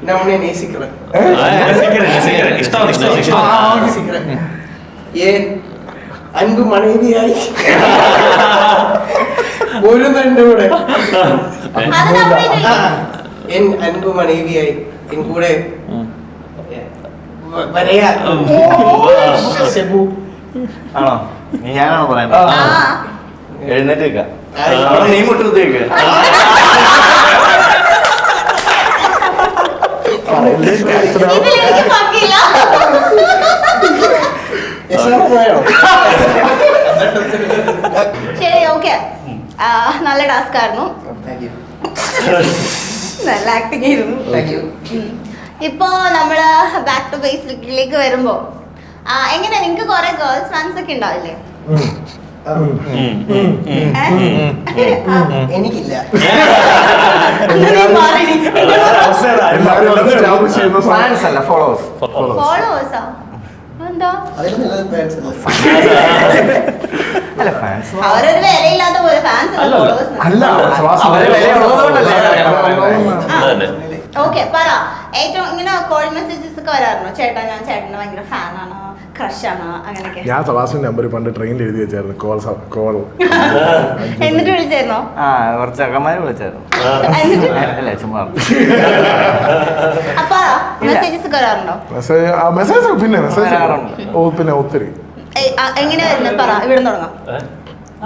[SPEAKER 4] நான் உன்னை நேசிக்கிறேன். நேசிக்கிறேன். ஏன் அன்பு மனைவியாய் பொருந்தண்டு கூட என் அன்பு மனைவியாய் என் கூட വരയാ. സെബു
[SPEAKER 2] ആണോ? ഞാനാണോ പറയുന്നത്? എഴുന്നേറ്റ് വെക്കാം. നീ മുട്ടുത്തേക്ക്.
[SPEAKER 1] ഇതിലെനിക്ക് പറ്റില്ല. ശരി, ഓക്കെ. നല്ല ടാസ്ക് ആയിരുന്നു. നല്ല ആക്ടിങ് ആയിരുന്നു. ഇപ്പോ നമ്മള് ബാക്ക് ടു ബേസിക്കിലേക്ക് വരുമ്പോ എങ്ങനെ നിങ്ങക്ക് കുറെ ഗേൾസ് ഫാൻസ് ഒക്കെ ഉണ്ടാവില്ലേ?
[SPEAKER 4] എനിക്കില്ല.
[SPEAKER 2] ഫാൻസ് അല്ല, ഫോളോവേഴ്സ്.
[SPEAKER 1] ഫോളോവേഴ്സാ? എന്താ
[SPEAKER 4] അതിലും നല്ലത് fans അല്ലേ?
[SPEAKER 2] അല്ല, ഫാൻസ്
[SPEAKER 1] അവരൊരു വിലയില്ലാത്ത പോലെ ഫാൻസ് ഫോളോവേഴ്സ്.
[SPEAKER 3] അല്ല
[SPEAKER 2] അവര് വിലയുള്ളതുകൊണ്ടല്ലേ
[SPEAKER 1] ഓക്കെ, പറ. ഏറ്റവും ഇങ്ങനെ കോൾ മെസ്സേജസ് ഒക്കെ വരാറുണ്ടോ? ചേട്ടാ ഞാൻ ചേട്ടന് ഭയങ്കര ഫാനാണ്, ക്രഷാണ്, അങ്ങനെയൊക്കെ?
[SPEAKER 3] ഞാൻ സവാസിന്റെ നമ്പർ പണ്ട് ട്രെയിനിൽ എഴുതി വെച്ചായിരുന്നു. കോൾ
[SPEAKER 1] എന്നിട്ട് വിളിച്ചായിരുന്നോ?
[SPEAKER 2] കുറച്ച് അക്കന്മാര് വിളിച്ചായിരുന്നു. അല്ല, ചുമ്മാ.
[SPEAKER 1] അപ്പൊ മെസ്സേജസ് ഒക്കെ വരാറുണ്ടോ?
[SPEAKER 3] മെസ്സേജ് പിന്നെ മെസ്സേജ്
[SPEAKER 2] വരാറുണ്ട്.
[SPEAKER 3] പിന്നെ ഒത്തിരി.
[SPEAKER 1] എങ്ങനെ വരുന്നത്? പറ, ഇവിടെ തുടങ്ങാം.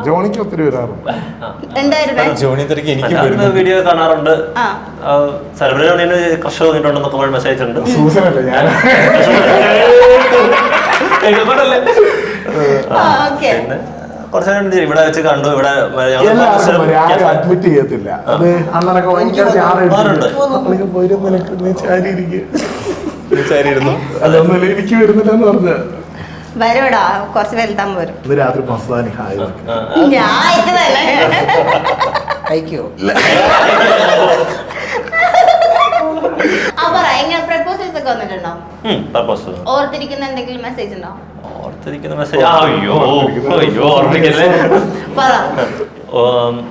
[SPEAKER 3] ജോണിക്ക് ഒത്തിരി വരാറുണ്ട്.
[SPEAKER 1] എന്തായിരുന്നു?
[SPEAKER 5] ജോണി തിരക്ക് എനിക്ക്
[SPEAKER 7] വീഡിയോ കാണാറുണ്ട്.
[SPEAKER 1] ആ
[SPEAKER 7] സെലിബ്രിറ്റി ക്രഷ് തോന്നിട്ടുണ്ടെന്നൊക്കെ മെസ്സേജ് ഉണ്ട്.
[SPEAKER 3] സൂസനല്ലേ ഞാൻ.
[SPEAKER 1] ഓക്കെ.
[SPEAKER 7] പിന്നെ കുറച്ച് ഇവിടെ വെച്ച് കണ്ടു. ഇവിടെ
[SPEAKER 3] ആരും അഡ്മിറ്റ് ചെയ്യത്തില്ല. അത് അന്നൊക്കെ ഭയങ്കര പോയിരുന്നു. അതൊന്നുമില്ല, എനിക്ക് വരുന്നില്ലെന്ന് പറഞ്ഞ
[SPEAKER 1] വരൂടാ, കുറച്ച് വലുതാൻ വരും.
[SPEAKER 3] ഇന്ന് രാത്രി മസ്താനി ഹായ്.
[SPEAKER 1] ഞാൻ അയച്ചതല്ലേ.
[SPEAKER 4] അയക്കോ?
[SPEAKER 1] പറ, എങ്ങനെ പ്രപ്പോസൽസ് ഒക്കെ വന്നിട്ടുണ്ടോ? ഓർത്തിരിക്കുന്ന എന്തെങ്കിലും മെസ്സേജ് ഉണ്ടോ?
[SPEAKER 7] ഓർത്തിരിക്കുന്ന മെസ്സേജ് അയ്യോ ഓർമ്മിക്കല്ലേ.
[SPEAKER 1] പറ.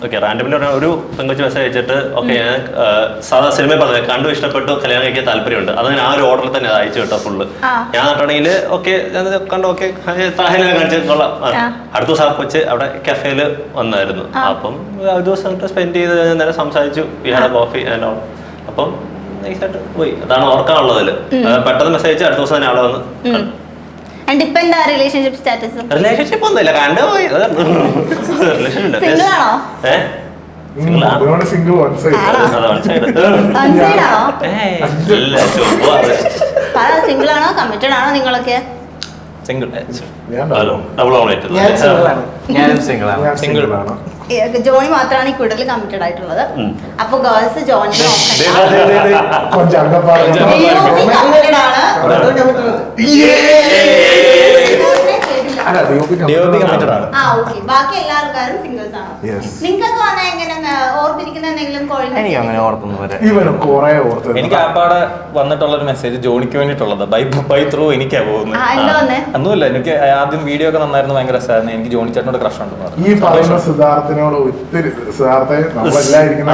[SPEAKER 7] ഓക്കെ, റാൻഡമിൽ ഒരു പെങ്കൊച്ച് മെസ്സേജ് അയച്ചിട്ട് ഓക്കെ ഞാൻ സാധാ സിനിമ പറഞ്ഞത് കണ്ടു, ഇഷ്ടപ്പെട്ടു, കല്യാണം കഴിക്കാൻ താല്പര്യമുണ്ട്. അത് ഞാൻ ആ ഒരു ഓർഡറിൽ തന്നെ അയച്ചു കേട്ടോ ഫുള്ള്. ഞാൻ നട്ടാണെങ്കിൽ ഓക്കെ കണ്ടു, ഓക്കെ താഹേല കാണിച്ച് കൊള്ളാം. അടുത്ത ദിവസം ആ കൊച്ച് അവിടെ കഫേയില് വന്നായിരുന്നു. അപ്പം ഒരു ദിവസം സ്പെൻഡ് ചെയ്ത് നേരെ സംസാരിച്ചു, we had A coffee and all. അപ്പം നൈസായിട്ട് പോയി. അതാണ് ഓർക്കാനുള്ളതില്. പെട്ടെന്ന് മെസ്സേജ് അയച്ചു, അടുത്ത ദിവസം തന്നെ അവിടെ വന്ന്.
[SPEAKER 1] Relationship status?
[SPEAKER 7] റിലേഷൻഷിപ്പ് ഒന്നുമില്ല, കണ്ടുപോയി. റിലേഷൻ ഉണ്ട്.
[SPEAKER 3] Single one side.
[SPEAKER 1] സിംഗിൾ ആണോ കമ്മിറ്റഡ് ആണോ നിങ്ങളൊക്കെ?
[SPEAKER 7] സിംഗിൾ.
[SPEAKER 2] ഞാനും സിംഗിളാണ്.
[SPEAKER 3] സിംഗിളാണ്.
[SPEAKER 1] ജോണി മാത്രമാണ് ഈ കൂടുതൽ കമ്മിറ്റഡ് ആയിട്ടുള്ളത്. അപ്പൊ ഗേൾസ് ജോണിനെ ബാക്കി എല്ലാ ആൾക്കാരും സിംഗിൾസ് ആണ്. നിങ്ങൾക്ക് വന്നാൽ എങ്ങനെ ഓർത്തിരിക്കുന്ന എന്തെങ്കിലും
[SPEAKER 2] എനിക്ക് അങ്ങനെ ഓർത്തൊന്നും വരെ.
[SPEAKER 5] എനിക്ക് ആപ്പാടെ വന്നിട്ടുള്ള ഒരു മെസ്സേജ് ജോണിക്ക് വേണ്ടിയിട്ടുള്ളത്. ബൈ ത്രൂ എനിക്കാ പോകുന്നത്. ഒന്നുമില്ല, എനിക്ക് ആദ്യം വീഡിയോ ഒക്കെ നന്നായിരുന്നു, ഭയങ്കര രസമായിരുന്നു. എനിക്ക് ജോണി ചേട്ടനോട് ക്രഷ് ഉണ്ടെന്ന് പറഞ്ഞു.
[SPEAKER 3] ഈ പറയുന്ന സിദ്ധാർത്ഥിനോട് ഒത്തിരി സിദ്ധാർത്ഥെ നമ്മളെല്ലായിരിക്കുന്ന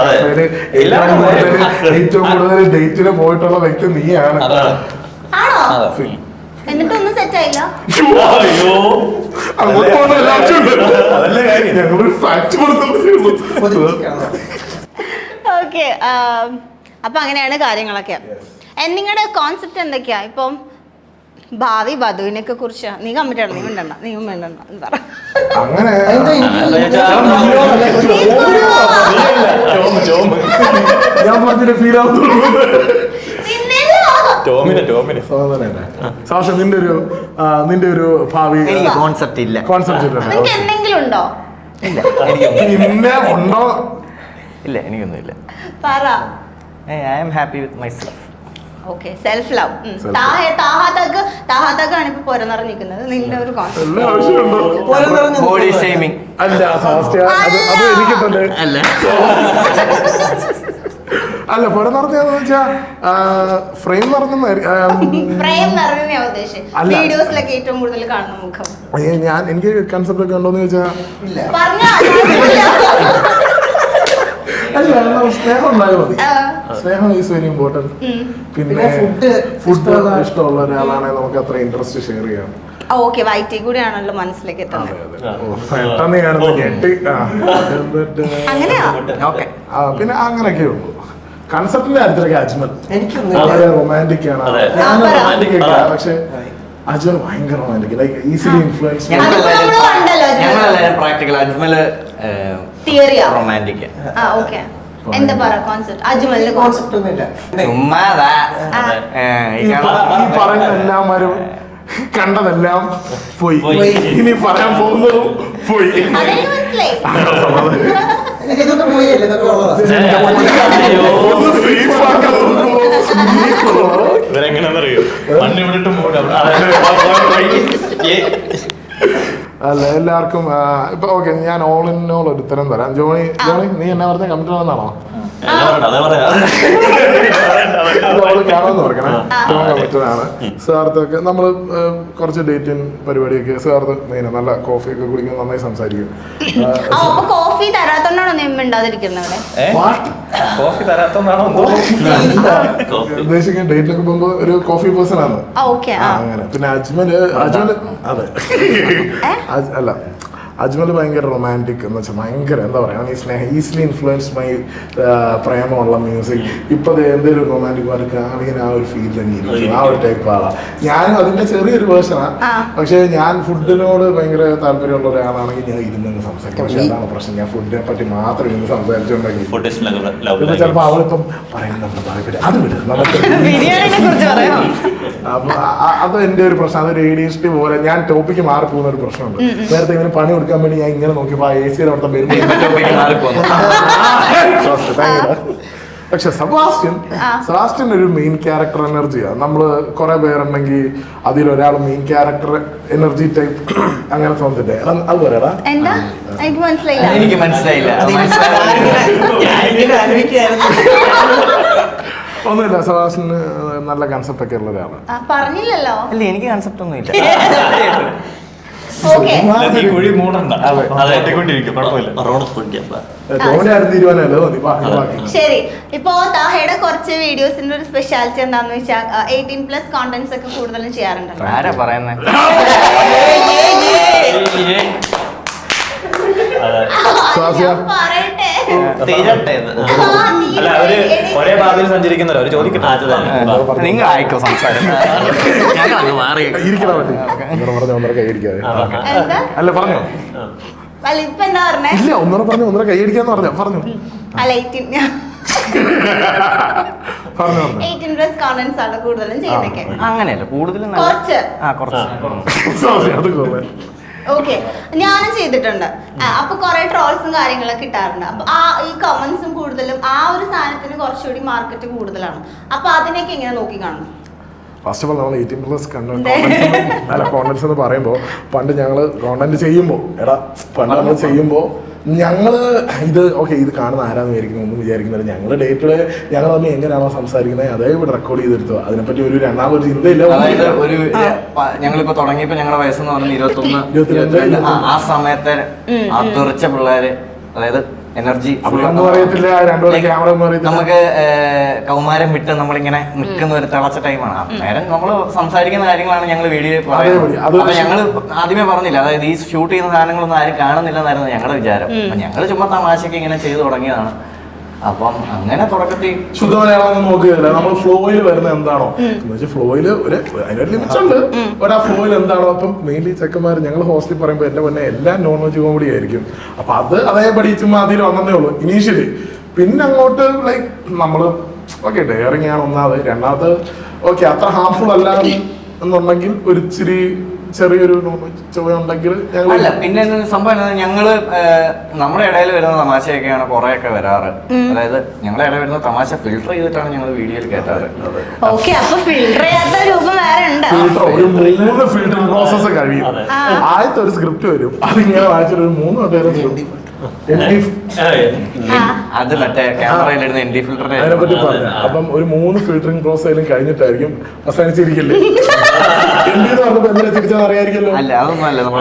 [SPEAKER 3] ഏറ്റവും കൂടുതൽ ഡേറ്റിന് പോയിട്ടുള്ള വ്യക്തി നീയാണ്.
[SPEAKER 1] എന്നിട്ടൊന്നും സെറ്റ് ആയില്ല. ഓക്കെ, അപ്പൊ അങ്ങനെയാണ് കാര്യങ്ങളൊക്കെ. നിങ്ങളുടെ കോൺസെപ്റ്റ് എന്തൊക്കെയാ? ഇപ്പം ഭാവി വധുവിനൊക്കെ കുറിച്ച് നീ കമ്മിറ്റാണ്, നീ വേണ്ട എന്ന് പറ.
[SPEAKER 3] അങ്ങനെ ഞാൻ പറഞ്ഞിട്ട് ഫീൽ ആവുന്നുള്ളൂ. സാക്ഷ നിന്റെ ഒരു ഭാവി
[SPEAKER 2] കോൺസെപ്റ്റ് ഇല്ല.
[SPEAKER 3] കോൺസെപ്റ്റ്
[SPEAKER 1] എന്തെങ്കിലും ഉണ്ടോ?
[SPEAKER 2] ഇല്ല,
[SPEAKER 3] പിന്നെ ഉണ്ടോ?
[SPEAKER 2] ഇല്ല, എനിക്കൊന്നുമില്ല.
[SPEAKER 1] പറ.
[SPEAKER 2] I am happy with myself.
[SPEAKER 1] Okay, self love. താഹാത്തക്കാണ് ഇപ്പൊ പൊരനിറഞ്ഞിരിക്കുന്നത്. നിന്റെ ഒരു കോൺസെപ്റ്റ്
[SPEAKER 2] ബോഡി ഷേമിങ്
[SPEAKER 3] അല്ല, അത് എനിക്ക് തന്നെ അല്ല പുറം നിറഞ്ഞതെന്ന് വെച്ചാ ഫ്രെയിം
[SPEAKER 1] നിറഞ്ഞ ഉദ്ദേശം വീഡിയോസിലൊക്കെ ഏറ്റവും കൂടുതൽ കാണുന്ന മുഖം.
[SPEAKER 3] ഞാൻ എനിക്ക് കൺസെപ്റ്റ് ഒക്കെ ഉണ്ടോന്ന് ചോദിച്ചാ അല്ല, സ്നേഹം ഉണ്ടായാൽ മതി. സ്നേഹം ഈസ് വെരി ഇമ്പോർട്ടന്റ്. പിന്നെ ഫുഡ് ഇഷ്ടമുള്ള ഒരാളാണെങ്കിൽ നമുക്ക് അത്ര ഇൻട്രസ്റ്റ് ഷെയർ ചെയ്യാം.
[SPEAKER 1] ഓക്കെ, വൈറ്റി കൂടിയാണല്ലോ മനസ്സിലേക്ക് എത്തുന്നത്.
[SPEAKER 3] പെട്ടെന്ന് കാണുന്ന ഞെട്ടി
[SPEAKER 1] അങ്ങനെയാ.
[SPEAKER 3] പിന്നെ അങ്ങനെയൊക്കെ ഉള്ളൂ. കൺസെപ്റ്റിന്റെ കാര്യത്തിലൊക്കെ അജ്മൽ റൊമാൻറ്റിക് ആണ്. പക്ഷെ അജ്മൽ ഭയങ്കര romantic, like easily influence.
[SPEAKER 2] Practical. Ajmal romantic.
[SPEAKER 1] എന്താ പറ കോൺസെപ്റ്റ്? അജ്മലിന്റെ കോൺസെപ്റ്റ് ഒന്നുമില്ല.
[SPEAKER 3] ഈ പറഞ്ഞ എല്ലാവരും കണ്ടതെല്ലാം പോയി, ഇനി പറയാൻ പോകുന്നതും പോയി.
[SPEAKER 7] ഇവരെങ്ങനെയാണെന്നറിയോ മണ്ണ് ഇവിടിട്ട്
[SPEAKER 3] അല്ല എല്ലാവർക്കും ഇപ്പൊ ഓക്കെ, ഞാൻ ഓൾ ഇൻ ഓൾ ഒരു ഉത്തരം തരാം. ജോണി നീ എന്നെ പറഞ്ഞ കമന്റ് ആണെന്നാണോ?
[SPEAKER 7] അതേ പറയാ
[SPEAKER 3] കാണാന്ന് പറയണേ. മറ്റതാണ് സിദ്ധാർത്ഥൊക്കെ നമ്മള് കുറച്ച് ഡേറ്റിംഗ് പരിപാടിയൊക്കെ സിദ്ധാർത്ഥ മെയിൻ നല്ല കോഫി ഒക്കെ കുടിക്കുന്നത്, നന്നായി സംസാരിക്കും.
[SPEAKER 1] കോഫി തരാത്തോണ്ടാണോ നീ മിണ്ടാതിരിക്കുന്നത്?
[SPEAKER 5] കോഫി തരാത്തോണ്ടാണോ
[SPEAKER 3] ഉദ്ദേശിക്കുന്ന ഡേറ്റിലൊക്കെ പോകുമ്പോ ഒരു കോഫി പേഴ്സൺ ആണ് അങ്ങനെ. പിന്നെ അജ്മല് അതെ അല്ല അജ്മൽ ഭയങ്കര റൊമാൻറ്റിക് എന്ന് വെച്ചാൽ ഭയങ്കര എന്താ പറയുക, ഈ സ്നേഹം ഈസിലി ഇൻഫ്ലുവൻസ് മൈ പ്രേമമുള്ള മ്യൂസിക്. ഇപ്പൊ എന്തെങ്കിലും ഒരു റൊമാൻറ്റിക് പാട്ട് കാണുകയും ആ ഒരു ഫീൽ തന്നെ ഇരിക്കും. ആ ഒരു ടൈപ്പ് ആളാണ് ഞാനും. അതിന്റെ ചെറിയൊരു വേർഷനാണ്. പക്ഷെ ഞാൻ ഫുഡിനോട് ഭയങ്കര താല്പര്യമുള്ള ഒരാളാണെങ്കിൽ ഞാൻ ഇരുന്ന് സംസാരിക്കും. പക്ഷെ അതാണ് പ്രശ്നം, ഞാൻ ഫുഡിനെ പറ്റി മാത്രം ഇരുന്ന് സംസാരിച്ചുകൊണ്ടെങ്കിൽ ചിലപ്പോൾ അവളിപ്പം പറയുന്നത് അത് വിട് നമുക്ക്. അപ്പൊ അത് എന്റെ ഒരു പ്രശ്നം. അതൊരു ADHD പോലെ ഞാൻ ടോപ്പിക്ക് മാറിപ്പോകുന്ന ഒരു പ്രശ്നമുണ്ട്. നേരത്തെ ഇങ്ങനെ പണി കൊടുക്കാൻ വേണ്ടി ഞാൻ ഇങ്ങനെ നോക്കിയപ്പോ AC അവിടുത്തെ പക്ഷെ സെബാസ്റ്റ്യൻ ഒരു മെയിൻ ക്യാരക്ടർ എനർജിയാണ്. നമ്മള് കുറെ പേരുണ്ടെങ്കിൽ അതിലൊരാൾ മെയിൻ ക്യാരക്ടർ എനർജി ടൈപ്പ് അങ്ങനെ തോന്നില്ലേ? അത് പറയാ
[SPEAKER 2] എനിക്ക് മനസ്സിലായില്ല.
[SPEAKER 3] ഒന്നുമില്ല, സെബാസ്റ്റ്യന് നല്ല കൺസെപ്റ്റ് ഒക്കെ ഉള്ള ഒരാളാണ്.
[SPEAKER 1] പറഞ്ഞില്ലല്ലോ.
[SPEAKER 2] അല്ല എനിക്ക് കൺസെപ്റ്റ് ഒന്നും ഇല്ല.
[SPEAKER 5] കുഴി മൂടണ്ട,
[SPEAKER 1] ശരി. ഇപ്പൊ താഹയുടെ കുറച്ച് വീഡിയോസിന്റെ ഒരു സ്പെഷ്യാലിറ്റി എന്താന്ന് വെച്ചാൽ 18+ കോണ്ടന്റ്സ് ഒക്കെ കൂടുതലും ചെയ്യാറുണ്ടല്ലോ.
[SPEAKER 2] ആരാ പറയുന്നേ?
[SPEAKER 5] അല്ല അവര് ഒരേ പാതയിൽ സഞ്ചരിക്കുന്നവരോ, അവര് ചോദിക്കട്ടെ.
[SPEAKER 2] നിങ്ങൾ ആയിക്കോ സംസാരം.
[SPEAKER 3] അല്ല പറഞ്ഞോ.
[SPEAKER 1] അല്ല ഇപ്പൊ എന്താ പറഞ്ഞേ?
[SPEAKER 3] ഇല്ല ഒന്നര പറഞ്ഞു, ഒന്നര കൈയടിക്കാന്ന് പറഞ്ഞു.
[SPEAKER 1] അല്ല 18+ കോണ്ടന്റ്സ് ആണ് കൂടുതലും ചെയ്യുന്നൊക്കെ.
[SPEAKER 2] അങ്ങനെയല്ല, കൂടുതലും
[SPEAKER 1] കുറച്ച്
[SPEAKER 3] അത്
[SPEAKER 1] ഓക്കെ, ഞാനും ചെയ്തിട്ടുണ്ട്. അപ്പൊ കുറെ ട്രോൾസും കാര്യങ്ങളൊക്കെ കിട്ടാറുണ്ട്. അപ്പൊ ഈ കമന്റ്സും കൂടുതലും ആ ഒരു സാധനത്തിന് കുറച്ചുകൂടി മാർക്കറ്റ് കൂടുതലാണ്. അപ്പൊ അതിനൊക്കെ എങ്ങനെ നോക്കി കാണും?
[SPEAKER 3] ഫസ്റ്റ് ഓഫ് ഓൾ നമ്മൾ 18+ കോണ്ടന്റ്സ് എന്ന് പറയുമ്പോൾ പണ്ട് ഞങ്ങൾ കോണ്ടന്റ് ചെയ്യുമ്പോൾ നമ്മൾ ചെയ്യുമ്പോൾ ഞങ്ങള് ഇത് ഓക്കെ ഇത് കാണുന്ന ആരാന്ന് വിചാരിക്കുന്നു ഒന്നും വിചാരിക്കുന്നില്ല. ഞങ്ങൾ ഡേറ്റ് ഞങ്ങൾ തമ്മിൽ എങ്ങനെയാണോ സംസാരിക്കുന്നത് അതേ ഇവിടെ റെക്കോർഡ് ചെയ്തെടുത്തോ. അതിനെപ്പറ്റി ഒരു രണ്ടാമതൊരു ചിന്തയില്ല.
[SPEAKER 2] ഒരു ഞങ്ങളിപ്പോ തുടങ്ങിയപ്പോ ഞങ്ങളുടെ വയസ്സെന്ന് പറഞ്ഞ 21 ആ സമയത്തെ ആ തെറിച്ച പിള്ളേര്, അതായത് എനർജി നമുക്ക് കൗമാരം വിട്ട് നമ്മളിങ്ങനെ നിൽക്കുന്ന ഒരു തിളച്ച ടൈമാണ്. നേരം നമ്മൾ സംസാരിക്കുന്ന കാര്യങ്ങളാണ് ഞങ്ങൾ വീഡിയോയിൽ പറയുന്നത്. അപ്പൊ ഞങ്ങൾ ആദ്യമേ പറഞ്ഞില്ല, അതായത് ഈ ഷൂട്ട് ചെയ്യുന്ന സാധനങ്ങളൊന്നും ആരും കാണുന്നില്ലെന്നായിരുന്നു ഞങ്ങളുടെ വിചാരം. ഞങ്ങൾ ചുമ്മാ തമാശക്ക് ഇങ്ങനെ ചെയ്തു തുടങ്ങിയതാണ്. അപ്പം അങ്ങനെ തുടക്കത്തിൽ
[SPEAKER 3] ശുദ്ധ മലയാളം നോക്കുകയല്ല, നമ്മൾ ഫ്ലോയിൽ വരുന്ന എന്താണോ എന്ന് വെച്ചാൽ ഫ്ലോയില് അതിനൊരു ലിമിറ്റ് ഉണ്ട്. ആ ഫ്ലോയിൽ എന്താണോ ഇപ്പം മെയിൻലി ചെക്കന്മാർ ഞങ്ങൾ ഹോസ്റ്റലിൽ പറയുമ്പോൾ എന്റെ മുന്നേ എല്ലാം നോൺ വെജ് കോമഡി ആയിരിക്കും. അപ്പൊ അത് അതേപടി ചുമ്മാ അതിൽ വന്നതേ ഉള്ളൂ ഇനീഷ്യലി. പിന്നെ അങ്ങോട്ട് ലൈക്ക് നമ്മള് ഓക്കെ ഡെയറിങ് ആണ് ഒന്നാമത്. രണ്ടാമത് ഓക്കെ അത്ര ഹാർംഫുൾ അല്ല എന്നുണ്ടെങ്കിൽ ഒരു ഇച്ചിരി ചെറിയൊരു ചുവ ഉണ്ടെങ്കിൽ
[SPEAKER 2] അല്ല. പിന്നെ സംഭവം ഞങ്ങള് നമ്മുടെ ഇടയിൽ വരുന്ന തമാശയൊക്കെയാണ് കുറെയൊക്കെ വരാറ്. അതായത് ഞങ്ങളുടെ ഇടയിൽ വരുന്ന തമാശ ഫിൽട്ടർ ചെയ്തിട്ടാണ് ഞങ്ങൾ വീഡിയോയിൽ കേട്ടാറ്.
[SPEAKER 3] ഒരു 3 ഫിൽറ്ററിംഗ് പ്രോസസ് കഴിയും. ആദ്യത്തെ ഒരു സ്ക്രിപ്റ്റ് വരും, അതിങ്ങനെ വായിച്ചിട്ട് ഒരു 3 വട്ടം
[SPEAKER 2] അത് മറ്റേ ക്യാമറയിലിരുന്ന് ND ഫിൽറ്ററിനെ
[SPEAKER 3] അതിനെപ്പറ്റി പറഞ്ഞു. അപ്പം ഒരു 3 ഫിൽറ്ററിംഗ് പ്രോസസ്സിലും കഴിഞ്ഞിട്ടായിരിക്കും അവസാനിച്ചിരിക്കില്ലേ. ND എന്ന് പറഞ്ഞപ്പോ എന്തിനാ തിരിച്ചാൽ അറിയായിരിക്കല്ലോ.
[SPEAKER 2] അല്ല അതൊന്നും അല്ല നമ്മൾ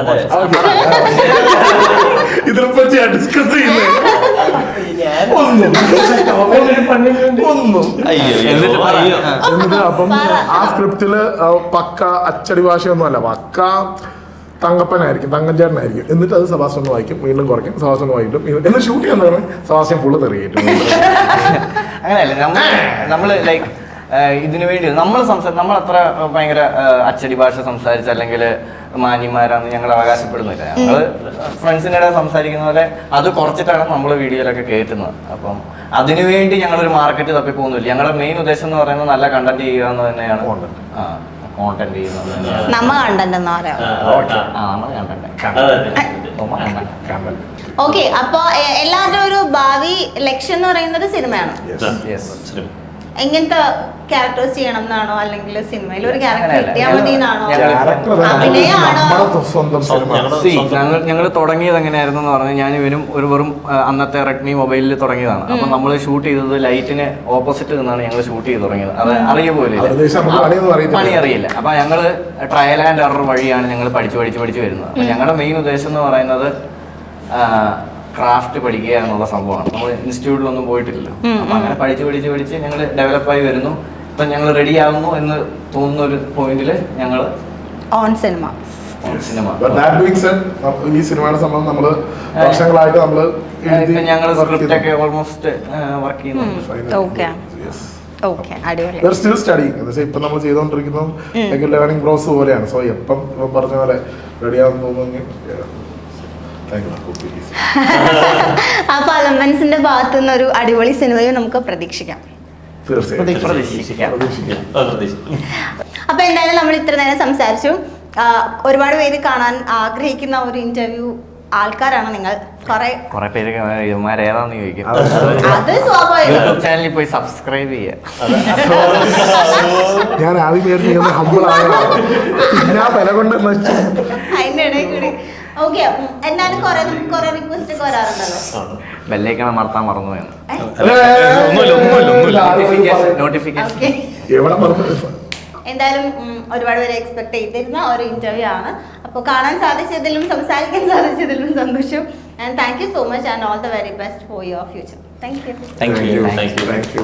[SPEAKER 3] ഇതിനെപ്പറ്റി ഡിസ്കസ് ചെയ്യുന്നത് എന്നിട്ട് അപ്പം ആ സ്ക്രിപ്റ്റില് പക്ക അച്ചടി ഭാഷയൊന്നും അല്ല, പക്ക തങ്കപ്പനായിരിക്കും, തങ്കഞ്ചേട്ടനായിരിക്കും. എന്നിട്ട് അത് സെബാസ്റ്റ്യൻ വായിക്കും, വീണ്ടും കുറയ്ക്കും, സെബാസ്റ്റ്യൻ വായിക്കും. എന്ന് ഷൂട്ട് ചെയ്യുന്നതാണ് സെബാസ്റ്റ്യൻ ഫുള്ള് തെറിയിട്ടും.
[SPEAKER 2] അങ്ങനെയല്ല, നമ്മള് ലൈക്ക് ഇതിനു വേണ്ടി നമ്മൾ അത്ര ഭയങ്കര അച്ചടി ഭാഷ സംസാരിച്ച് അല്ലെങ്കിൽ മാന്യന്മാരാന്ന് ഞങ്ങൾ അവകാശപ്പെടുന്നില്ല. ഞങ്ങള് ഫ്രണ്ട്സിനിടെ സംസാരിക്കുന്ന പോലെ അത് കുറച്ചിട്ടാണ് നമ്മൾ വീഡിയോയിലൊക്കെ കേട്ടുന്നത്. അപ്പം അതിനുവേണ്ടി ഞങ്ങളൊരു മാർക്കറ്റ് തപ്പി പോകുന്നില്ല. ഞങ്ങളുടെ മെയിൻ ഉദ്ദേശം എന്ന് പറയുന്നത് നല്ല കണ്ടന്റ് ചെയ്യുക എന്ന് തന്നെയാണ്. കോണ്ടന്റ് ചെയ്യുന്നത്
[SPEAKER 1] ഓക്കെ. അപ്പൊ എല്ലാവരുടെ ഒരു ഭാവി ലക്ഷ്യം എന്ന് പറയുന്നത് സിനിമയാണ്. എങ്ങനത്തെ ക്യാരക്ടേഴ്സ് ചെയ്യണം എന്നാണോ അല്ലെങ്കിൽ സിനിമയിൽ ഒരു ക്യാരക്ടർ കിട്ടിയാൽ മതി എന്നാണോ
[SPEAKER 3] ക്യാരക്ടർ നമ്മുടെ സ്വന്തം സിനിമ.
[SPEAKER 2] ഞങ്ങൾ തുടങ്ങിയത് എങ്ങനെയായിരുന്നു എന്ന് പറഞ്ഞാൽ ഞാൻ ഇവനും ഒരു വെറും അന്നത്തെ റെഡ്മി മൊബൈലിൽ തുടങ്ങിയതാണ്. അപ്പൊ നമ്മൾ ഷൂട്ട് ചെയ്തത് ലൈറ്റിന് ഓപ്പോസിറ്റ് നിന്നാണ് ഞങ്ങൾ ഷൂട്ട് ചെയ്ത് തുടങ്ങിയത്. അത് അറിയ പോലെ പണി അറിയില്ല. അപ്പൊ ഞങ്ങൾ ട്രയൽ ആൻഡ് എറർ വഴിയാണ് ഞങ്ങൾ പഠിച്ച് വരുന്നത്. അപ്പൊ ഞങ്ങളുടെ മെയിൻ ഉദ്ദേശം എന്ന് പറയുന്നത് ക്രാഫ്റ്റ് പഠിക്കുക എന്നുള്ള സംഭവമാണ്. നമ്മൾ ഇൻസ്റ്റിറ്റ്യൂട്ടിലൊന്നും പോയിട്ടില്ല. അപ്പൊ അങ്ങനെ പഠിച്ച് ഞങ്ങൾ ഡെവലപ്പായി വരുന്നു. ഇപ്പൊ ഞങ്ങൾ റെഡി ആവുന്നു എന്ന് തോന്നുന്ന ഒരു പോയിന്റിൽ ഞങ്ങൾ
[SPEAKER 1] ഓൺ സിനിമ
[SPEAKER 3] ഈ സിനിമയുടെ സംബന്ധം നമ്മള് വർഷങ്ങളായിട്ട് നമ്മള്
[SPEAKER 2] ഞങ്ങൾ സ്ക്രിപ്റ്റ് ഒക്കെ ഓൾമോസ്റ്റ് വർക്ക് ചെയ്യുന്നുണ്ട്.
[SPEAKER 3] ഇപ്പൊ നമ്മൾ ചെയ്തോണ്ടിരിക്കുന്നത് ലേണിംഗ് പ്രോസസ് പോലെയാണ്. സോ എപ്പം പറഞ്ഞ പോലെ റെഡി ആവുന്ന തോന്നുമെങ്കിൽ
[SPEAKER 1] അപ്പൊ അലമ്പൻസിന്റെ ഭാഗത്തുനിന്ന് ഒരു അടിപൊളി സിനിമയും നമുക്ക് പ്രതീക്ഷിക്കാം. അപ്പൊ എന്തായാലും നമ്മൾ ഇത്ര നേരം സംസാരിച്ചു. ഒരുപാട് പേര് കാണാൻ ആഗ്രഹിക്കുന്ന ഒരു ഇന്റർവ്യൂ ആൾക്കാരാണ് നിങ്ങൾ.
[SPEAKER 2] കുറെ പേര് ഏതാന്ന് ചോദിക്കും.
[SPEAKER 1] അത് സ്വാഭാവികം.
[SPEAKER 2] യൂട്യൂബ് ചാനലിൽ പോയി സബ്സ്ക്രൈബ് ചെയ്യാം.
[SPEAKER 3] ഞാൻ ആദ്യം
[SPEAKER 1] അതിന്റെ ഇടയിൽ കൂടി ഓക്കെ. എന്നാലും കുറെ റിക്വസ്റ്റ് ഒക്കെ വരാറുണ്ടല്ലോ.
[SPEAKER 2] ബെല്ലൈക്കൺ അമർത്താൻ മറന്നുപോയെന്ന്. നോട്ടിഫിക്കേഷൻ
[SPEAKER 1] എന്തായാലും ഒരുപാട് പേര് എക്സ്പെക്ട് ചെയ്തിരുന്ന ഒരു ഇന്റർവ്യൂ ആണ്. അപ്പോൾ കാണാൻ സാധിച്ചതിലും സംസാരിക്കാൻ സാധിച്ചതിലും സന്തോഷം. And thank you so much and all the very best for your future. Thank you.
[SPEAKER 5] Thank you.